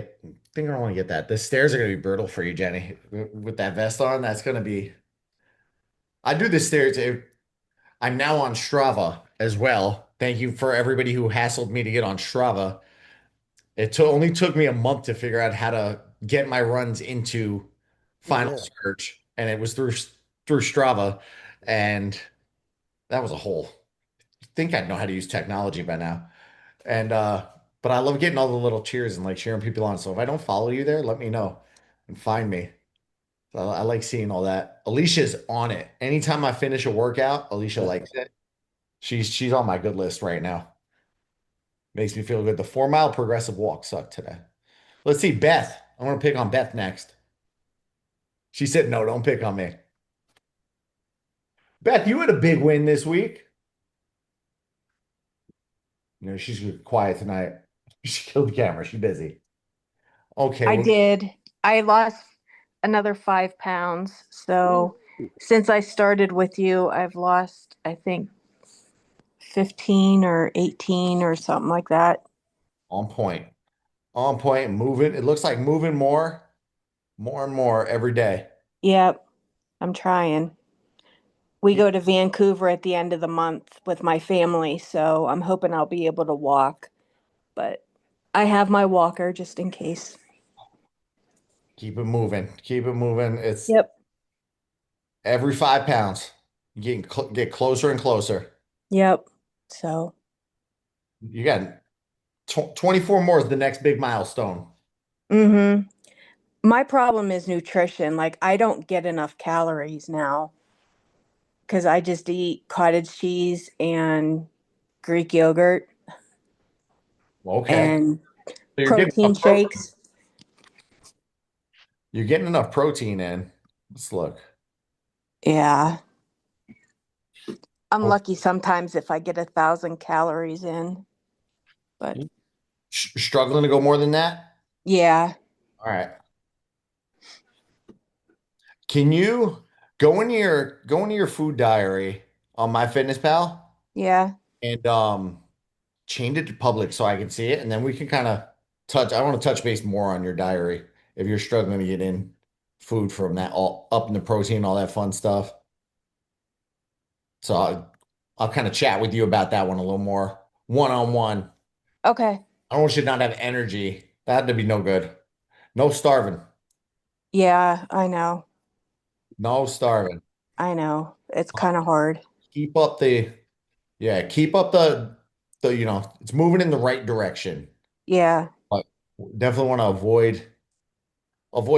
think I want to get that. The stairs are going to be brutal for you, Jenny, with that vest on. That's going to be. I do the stairs. I'm now on Strava as well. Thank you for everybody who hassled me to get on Strava. Only took me a month to figure out how to get my runs into Final Yeah. Search, and it was through Strava, and that was a whole. I think I know how to use technology by now, and but I love getting all the little cheers and like cheering people on. So if I don't follow you there, let me know and find me. So I like seeing all that. Alicia's on it. Anytime I finish a workout, Alicia likes it. She's on my good list right now. Makes me feel good. The 4 mile progressive walk sucked today. Let's see, Beth. I want to pick on Beth next. She said, no, don't pick on me. Beth, you had a big win this week. She's quiet tonight. She killed the camera. She's busy. Okay. I did. I lost another 5 pounds. So since I started with you, I've lost, I think, 15 or 18 or something like that. On point. On point. Moving. It looks like moving more and more every day. Yep, I'm trying. We go to Vancouver at the end of the month with my family, so I'm hoping I'll be able to walk. But I have my walker just in case. Keep it moving. Keep it moving. It's Yep. every 5 pounds. You get closer and closer. Yep. So, You got 24 more is the next big milestone. my problem is nutrition. Like, I don't get enough calories now because I just eat cottage cheese and Greek yogurt Okay. and So you're getting protein enough protein. shakes. You're getting enough protein in. Let's look. Yeah. I'm Oh, lucky sometimes if I get 1,000 calories in, but struggling to go more than that? yeah, All right. Can you go into your food diary on MyFitnessPal yeah, and change it to public so I can see it, and then we can kind of I want to touch base more on your diary if you're struggling to get in food from that all up in the protein, all that fun stuff. So I'll kind of chat with you about that one a little more one-on-one. okay. I don't want you to not have energy. That'd be no good. No starving. Yeah, I know. No starving. I know. It's kind of hard. Keep up keep up the it's moving in the right direction. Yeah, But definitely want to avoid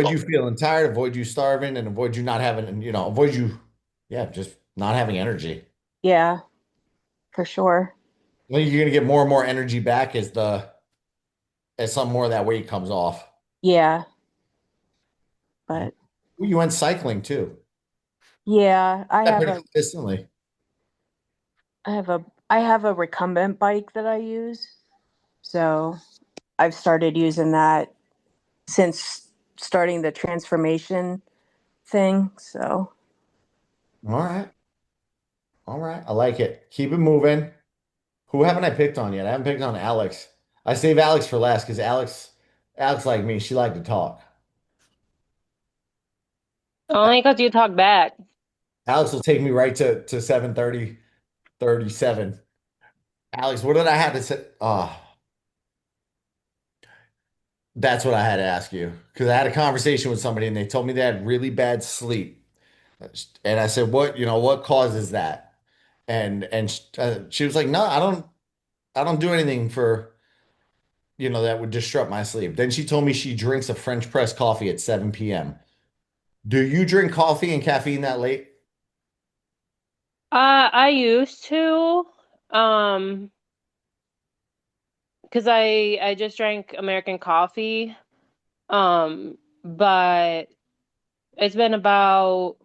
you feeling tired, avoid you starving, and avoid you not having, avoid you, just not having energy. yeah, for sure. I think you're gonna get more and more energy back as some more of that weight comes off. Yeah, but You went cycling too. yeah, That pretty consistently. I have a recumbent bike that I use. So I've started using that since starting the transformation thing. So, All right. All right. I like it. Keep it moving. Who haven't I picked on yet? I haven't picked on Alex. I save Alex for last because Alex like me, she like to talk. Only because you talk back. Alex will take me right to 7:30, 37. Alex, what did I have to say? Oh, that's what I had to ask you. Because I had a conversation with somebody and they told me they had really bad sleep. And I said, what causes that? And she was like, "No, I don't do anything for, that would disrupt my sleep." Then she told me she drinks a French press coffee at 7 p.m. Do you drink coffee and caffeine that late? I used to, um, because I just drank American coffee. But it's been about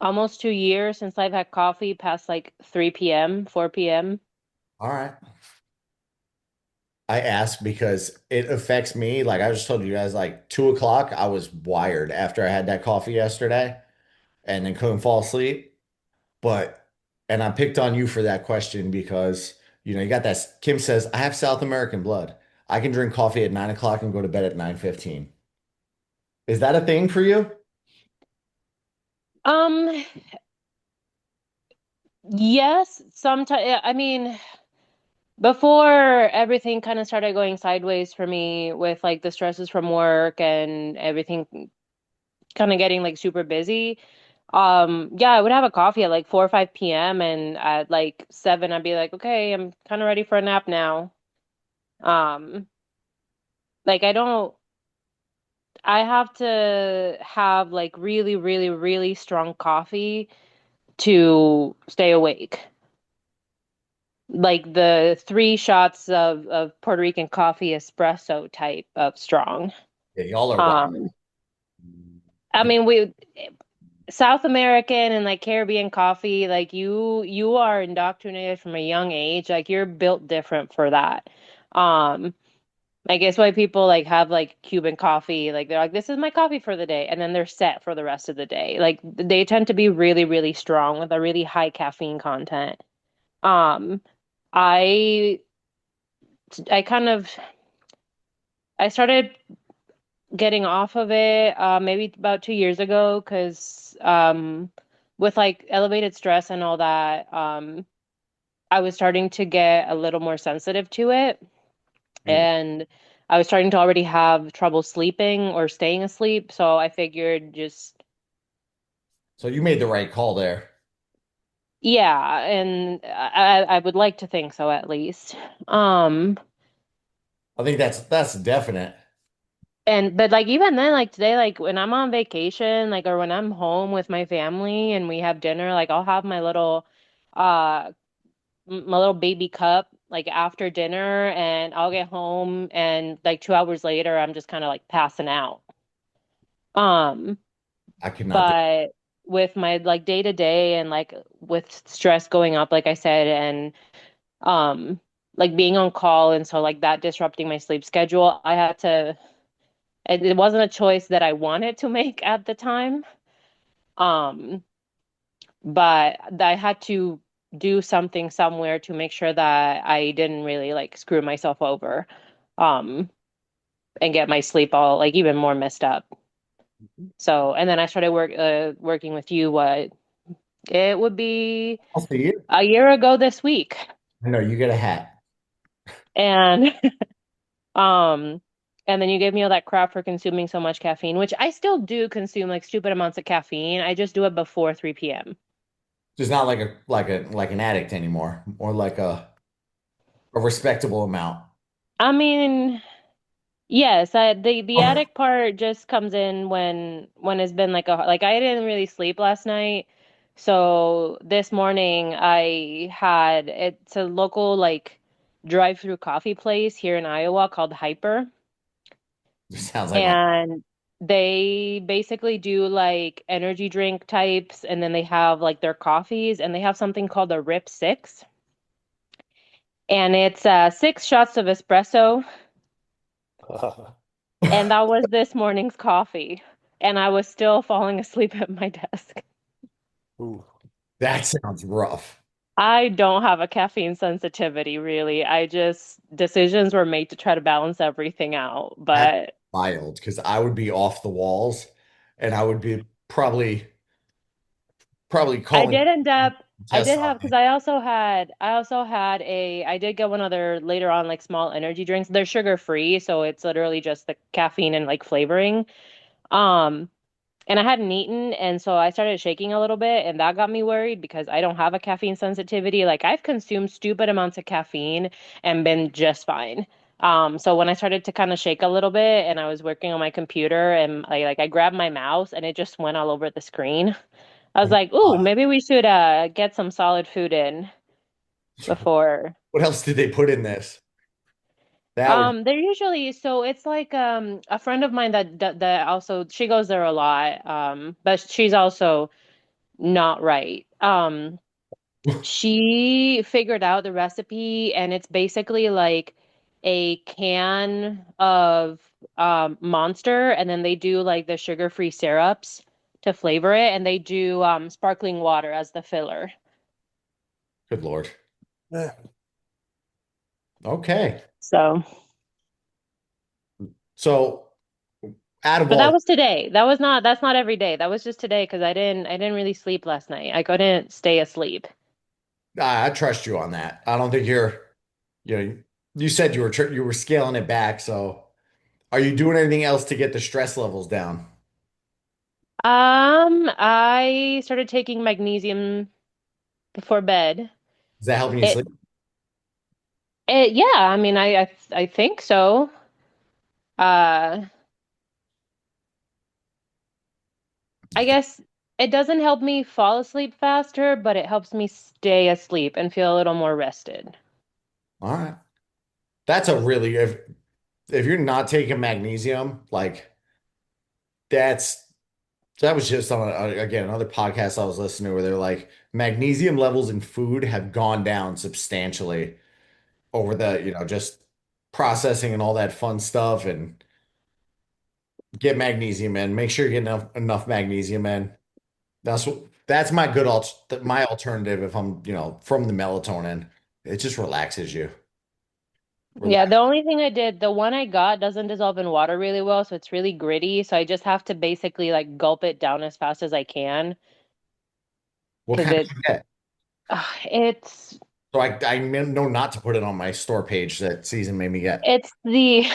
almost 2 years since I've had coffee past like 3 p.m., 4 p.m. All right. I asked because it affects me. Like I just told you guys, like 2 o'clock, I was wired after I had that coffee yesterday and then couldn't fall asleep. But, and I picked on you for that question because, you got that. Kim says, I have South American blood. I can drink coffee at 9 o'clock and go to bed at 9:15. Is that a thing for you? Um, yes, sometimes, I mean, before everything kind of started going sideways for me with like the stresses from work and everything kind of getting like super busy. Yeah, I would have a coffee at like 4 or 5 p.m. and at like 7 I'd be like, okay, I'm kind of ready for a nap now. Um, like I have to have like really, really, really strong coffee to stay awake. Like the 3 shots of Puerto Rican coffee espresso type of strong. Yeah, y'all are wild. Um, I mean, we South American and like Caribbean coffee, like you are indoctrinated from a young age. Like you're built different for that. Um, I guess why people like have like Cuban coffee, like they're like, this is my coffee for the day, and then they're set for the rest of the day. Like they tend to be really, really strong with a really high caffeine content. Um, I I kind of I started getting off of it maybe about 2 years ago because with like elevated stress and all that, I was starting to get a little more sensitive to it. Mm. And I was starting to already have trouble sleeping or staying asleep. So I figured just, So you made the right call there. yeah, and I would like to think so at least. Um, I think that's definite. and but like even then, like today, like when I'm on vacation, like or when I'm home with my family and we have dinner, like I'll have uh my little baby cup like after dinner and I'll get home and like 2 hours later I'm just kind of like passing out. Um, I cannot do. but with my like day to day and like with stress going up, like I said, and um like being on call and so like that disrupting my sleep schedule, I had to it wasn't a choice that I wanted to make at the time. Um, but I had to do something somewhere to make sure that I didn't really like screw myself over, um, and get my sleep all like even more messed up. So, and then I started working with you. What it would be I'll see you. a year ago this week, I know you get a hat. and um, and then you gave me all that crap for consuming so much caffeine, which I still do consume like stupid amounts of caffeine. I just do it before 3 p.m. Just not like an addict anymore, more like a respectable amount. I mean, yes, the attic part just comes in when it's been like a like I didn't really sleep last night. So this morning it's a local like drive-through coffee place here in Iowa called Hyper. Sounds like my. And they basically do like energy drink types and then they have like their coffees and they have something called a Rip Six. And it's 6 shots of espresso. And that was this morning's coffee. And I was still falling asleep at my desk. Ooh. That sounds rough. I don't have a caffeine sensitivity, really. I just, decisions were made to try to balance everything out. That's But wild because I would be off the walls, and I would be probably I calling did end up, I test did have, because something. I did get one other later on, like small energy drinks. They're sugar free, so it's literally just the caffeine and like flavoring. Um, and I hadn't eaten, and so I started shaking a little bit, and that got me worried because I don't have a caffeine sensitivity. Like I've consumed stupid amounts of caffeine and been just fine. So when I started to kind of shake a little bit and I was working on my computer and I grabbed my mouse and it just went all over the screen. I was Oh, like, "Ooh, God. maybe we should get some solid food in before." What else did they put in this? That would They're usually so it's like a friend of mine that also she goes there a lot. But she's also not right. She figured out the recipe and it's basically like a can of Monster and then they do like the sugar-free syrups to flavor it and they do sparkling water as the filler. good Lord. Eh, Okay. So, So out of but that all, was today. That's not every day. That was just today because I didn't really sleep last night. I couldn't stay asleep. I trust you on that. I don't think you know, you said you were scaling it back. So are you doing anything else to get the stress levels down? I started taking magnesium before bed. Is that helping you It sleep? Yeah, I mean, I think so. Uh, I guess it doesn't help me fall asleep faster, but it helps me stay asleep and feel a little more rested. All right. That's a really if you're not taking magnesium, like that's that was just on again another podcast I was listening to where they're like magnesium levels in food have gone down substantially over just processing and all that fun stuff and get magnesium in. Make sure you get enough magnesium in. That's my my alternative if I'm, from the melatonin. It just relaxes you. Yeah, Relax. the only thing I did, the one I got doesn't dissolve in water really well, so it's really gritty. So I just have to basically like gulp it down as fast as I can What because kind did you get? it's So I know not to put it on my store page that season made me get. it's the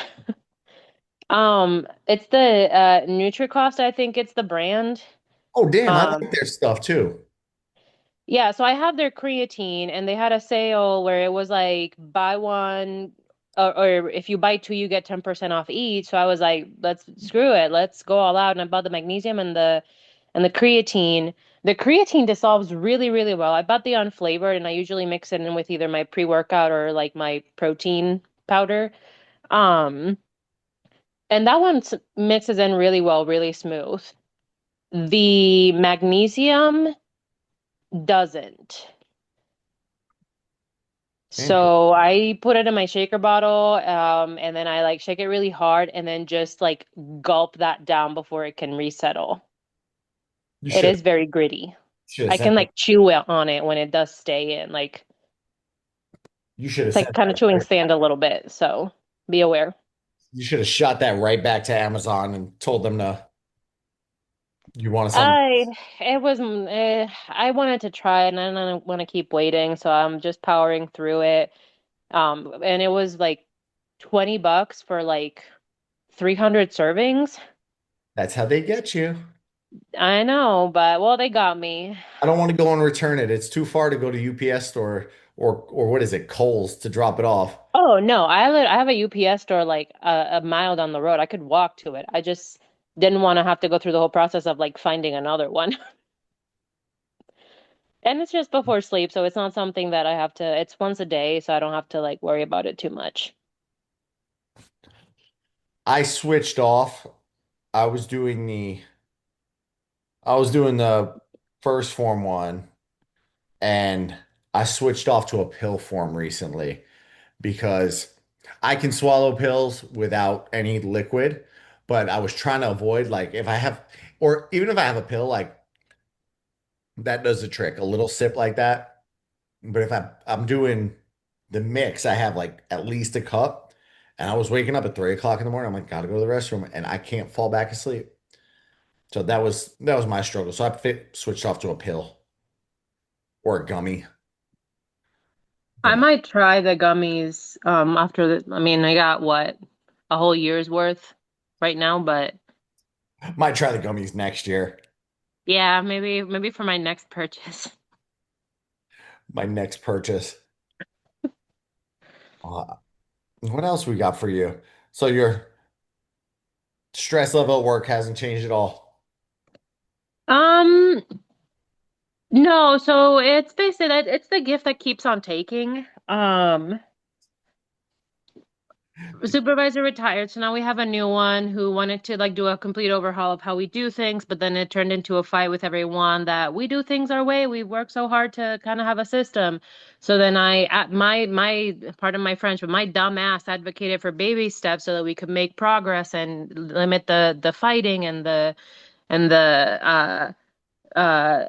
it's the Nutricost, I think it's the brand. Oh, damn, I like Um their stuff too. Yeah, so I have their creatine and they had a sale where it was like buy one or if you buy two, you get 10% off each. So I was like, let's screw it. Let's go all out. And I bought the magnesium and the creatine. The creatine dissolves really, really well. I bought the unflavored and I usually mix it in with either my pre-workout or like my protein powder. Um, and that one mixes in really well, really smooth. The magnesium doesn't. Interesting. So I put it in my shaker bottle, and then I like shake it really hard and then just like gulp that down before it can resettle. You It should is very gritty. should have I sent can me. like chew it on it when it does stay in. Like You should have it's like sent kind of that chewing right. sand a little bit. So be aware. You should have shot that right back to Amazon and told them you wanted something. I it was I wanted to try it and I don't want to keep waiting, so I'm just powering through it. And it was like $20 for like 300 servings. That's how they get you. I know, but well, they got me. I don't want to go and return it. It's too far to go to UPS store or what is it, Kohl's to drop it off. Oh no, I have a UPS store like a mile down the road. I could walk to it. I just didn't want to have to go through the whole process of like finding another one. And it's just before sleep, so it's not something that I have to, it's once a day, so I don't have to like worry about it too much. I switched off. I was doing the I was doing the first form one and I switched off to a pill form recently because I can swallow pills without any liquid, but I was trying to avoid like if I have or even if I have a pill like that does the trick, a little sip like that. But if I'm doing the mix, I have like at least a cup. And I was waking up at 3 o'clock in the morning. I'm like, gotta go to the restroom, and I can't fall back asleep. So that was my struggle. So switched off to a pill or a gummy. I But might try the gummies after I mean, I got what, a whole year's worth right now, but Might try the gummies next year. Yeah, maybe for my next purchase. My next purchase. Uh, what else we got for you? So your stress level at work hasn't changed at all. Um, no, so it's basically that it's the gift that keeps on taking. Supervisor retired, so now we have a new one who wanted to like do a complete overhaul of how we do things, but then it turned into a fight with everyone that we do things our way. We work so hard to kind of have a system. So then at my part of my French, but my dumb ass advocated for baby steps so that we could make progress and limit the fighting and the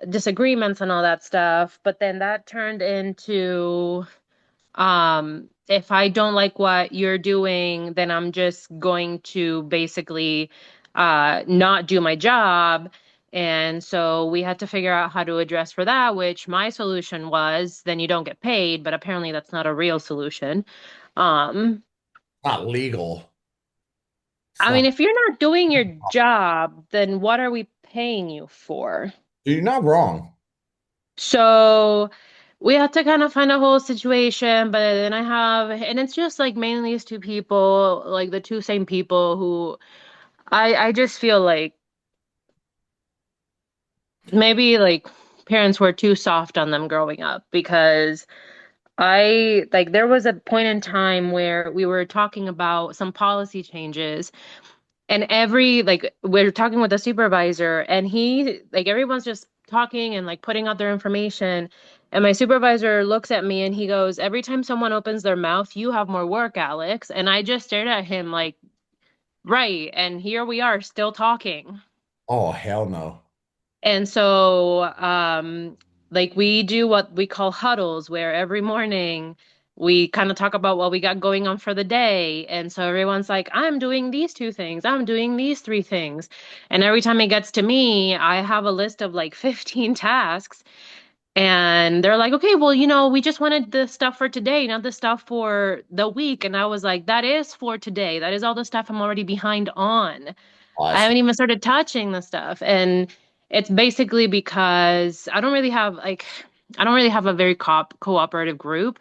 disagreements and all that stuff. But then that turned into if I don't like what you're doing, then I'm just going to basically not do my job. And so we had to figure out how to address for that, which my solution was then you don't get paid, but apparently that's not a real solution. Um, Not legal. It's I mean, not. if you're not doing your job, then what are we paying you for? You're not wrong. So we had to kind of find a whole situation, but then and it's just like mainly these two people, like the two same people who I just feel like maybe like parents were too soft on them growing up because I like there was a point in time where we were talking about some policy changes. And we're talking with the supervisor, and he, like, everyone's just talking and like putting out their information. And my supervisor looks at me and he goes, "Every time someone opens their mouth, you have more work, Alex." And I just stared at him like, right. And here we are still talking. Oh, hell no. And so, like we do what we call huddles, where every morning we kind of talk about what we got going on for the day. And so everyone's like, I'm doing these two things, I'm doing these three things. And every time it gets to me, I have a list of like 15 tasks. And they're like, okay, well, we just wanted the stuff for today, not the stuff for the week. And I was like, that is for today. That is all the stuff I'm already behind on. I Awesome. haven't even started touching the stuff. And it's basically because I don't really have a very cooperative group.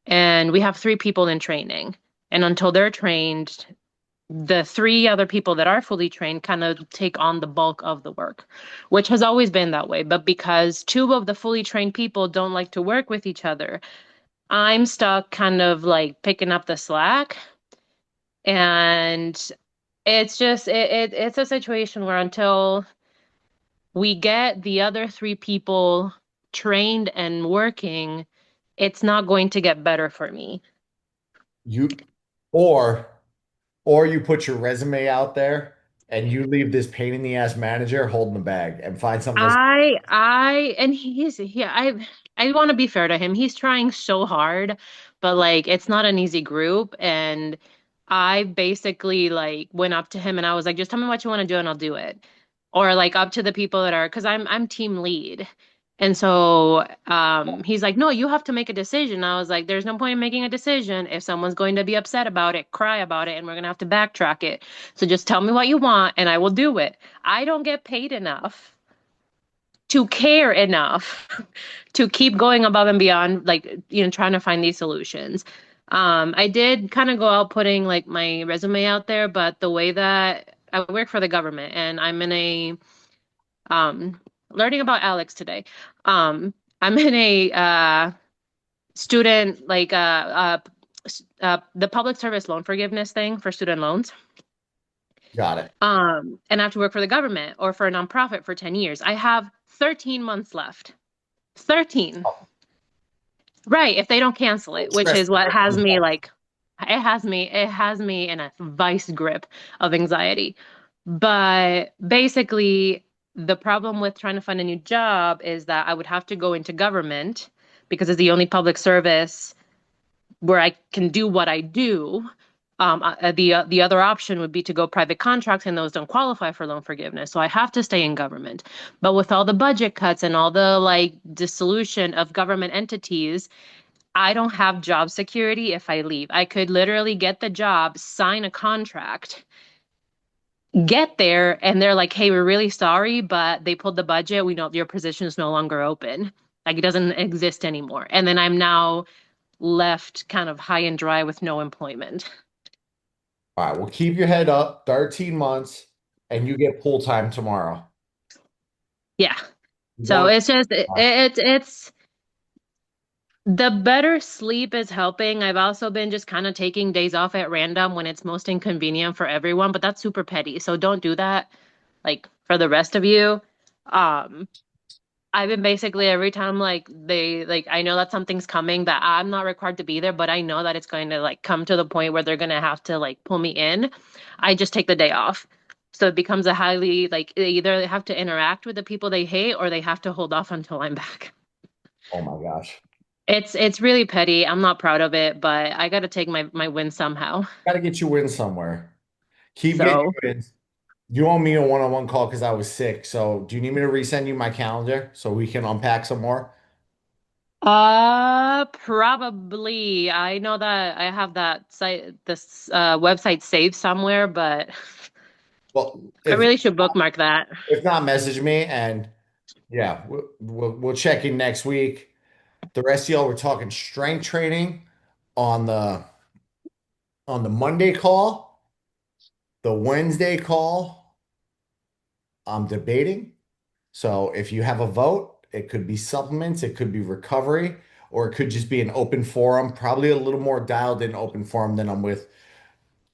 And we have three people in training. And until they're trained, the three other people that are fully trained kind of take on the bulk of the work, which has always been that way. But because two of the fully trained people don't like to work with each other, I'm stuck kind of like picking up the slack. And it's a situation where until we get the other three people trained and working, it's not going to get better for me. You or or you put your resume out there and you leave this pain in the ass manager holding the bag and find something that's And I want to be fair to him. He's trying so hard, but like it's not an easy group. And I basically like went up to him and I was like, just tell me what you want to do and I'll do it. Or like up to the people that are, because I'm team lead. And so he's like, no, you have to make a decision. I was like, there's no point in making a decision. If someone's going to be upset about it, cry about it, and we're gonna have to backtrack it. So just tell me what you want and I will do it. I don't get paid enough to care enough to keep going above and beyond, like, trying to find these solutions. I did kind of go out putting like my resume out there, but the way that I work for the government and I'm in learning about Alex today. I'm in a student, like, the public service loan forgiveness thing for student loans. got it. And I have to work for the government or for a nonprofit for 10 years. I have 13 months left. 13. Right, if they don't cancel it, which is what has me like it has me in a vice grip of anxiety. But basically, the problem with trying to find a new job is that I would have to go into government because it's the only public service where I can do what I do. The other option would be to go private contracts, and those don't qualify for loan forgiveness. So I have to stay in government. But with all the budget cuts and all the like dissolution of government entities, I don't have job security if I leave. I could literally get the job, sign a contract, get there and they're like, hey, we're really sorry, but they pulled the budget. We know your position is no longer open. Like it doesn't exist anymore. And then I'm now left kind of high and dry with no employment. All right, well, keep your head up. 13 months, and you get full time tomorrow. Yeah. You So want- it's just it's the better sleep is helping. I've also been just kind of taking days off at random when it's most inconvenient for everyone, but that's super petty. So don't do that like for the rest of you. Um I've been basically every time like they like I know that something's coming that I'm not required to be there, but I know that it's going to like come to the point where they're going to have to like pull me in. I just take the day off. So it becomes a highly like they either have to interact with the people they hate or they have to hold off until I'm back. Oh my gosh. It's really petty. I'm not proud of it, but I got to take my win somehow. Got to get you wins somewhere. Keep getting So, your wins. You owe me a one-on-one call because I was sick. So do you need me to resend you my calendar so we can unpack some more? probably. I know that I have that site, this website saved somewhere, but Well, I really should bookmark that. if not, message me and yeah, we'll check in next week. The rest of y'all, we're talking strength training on the Monday call, the Wednesday call. I'm debating. So if you have a vote, it could be supplements, it could be recovery, or it could just be an open forum, probably a little more dialed in open forum than I'm with,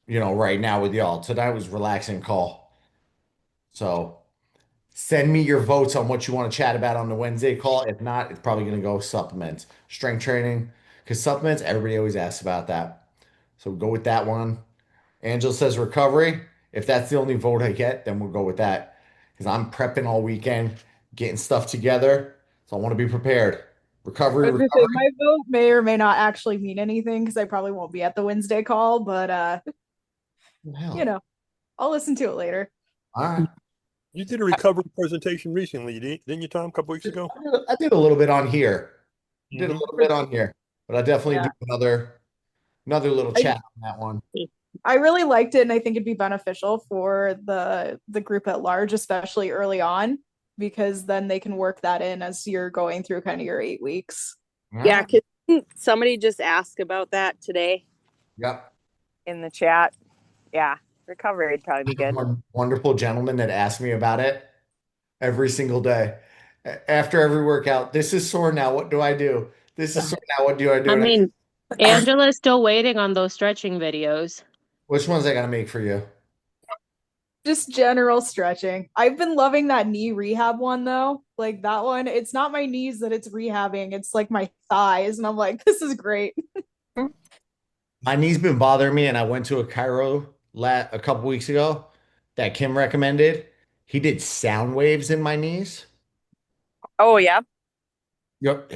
right now with y'all. Tonight was relaxing call. So send me your votes on what you want to chat about on the Wednesday call. If not, it's probably going to go supplements, strength training, because supplements, everybody always asks about that. So go with that one. Angela says recovery. If that's the only vote I get, then we'll go with that. Because I'm prepping all weekend, getting stuff together. So I want to be prepared. Recovery, I was gonna say recovery. my vote may or may not actually mean anything because I probably won't be at the Wednesday call, but Hell. I'll listen to it later. All right. You did a recovery presentation recently, didn't you, Tom, a couple weeks ago? I did a little bit on here. Did a Mhm. little bit on here, but I definitely Yeah. do another little chat on that one. I really liked it, and I think it'd be beneficial for the group at large, especially early on, because then they can work that in as you're going through kind of your 8 weeks. Yeah, could somebody just ask about that today Yep. in the chat? Yeah, recovery would probably be good. One wonderful gentleman that asked me about it every single day. After every workout, this is sore now. What do I do? This is sore now. What do I do? I And mean, Angela's still waiting on those stretching videos. which ones I gotta make for you? Just general stretching. I've been loving that knee rehab one though. Like that one, it's not my knees that it's rehabbing, it's like my thighs, and I'm like, this is great. My knee's been bothering me, and I went to a chiro a couple weeks ago that Kim recommended. He did sound waves in my knees. Oh yeah. Yep.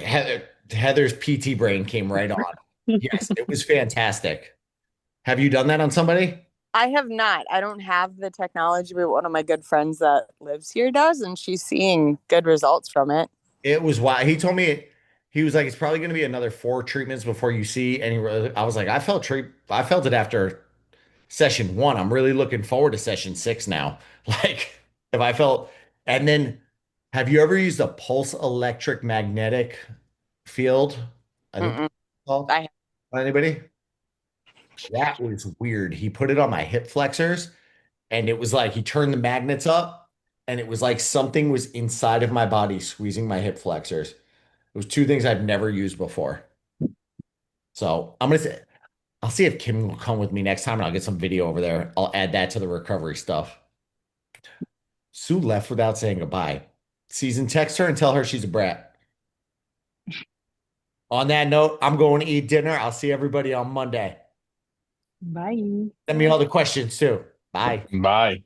Heather's PT brain came right on. Yes, it was fantastic. Have you done that on somebody? I have not. I don't have the technology, but one of my good friends that lives here does, and she's seeing good results from it. It was wild. He told me he was like, it's probably going to be another 4 treatments before you see any. I was like, I felt it after session 1. I'm really looking forward to session 6 now. Like, if I felt, and then have you ever used a pulse electric magnetic field? I think Mm-mm. it's called. I Anybody? That was weird. He put it on my hip flexors, and it was like he turned the magnets up, and it was like something was inside of my body squeezing my hip flexors. It was 2 things I've never used before. So I'll see if Kim will come with me next time, and I'll get some video over there. I'll add that to the recovery stuff. Sue left without saying goodbye. Season, text her and tell her she's a brat. On that note, I'm going to eat dinner. I'll see everybody on Monday. Bye. Send me all the questions too. Bye. Bye.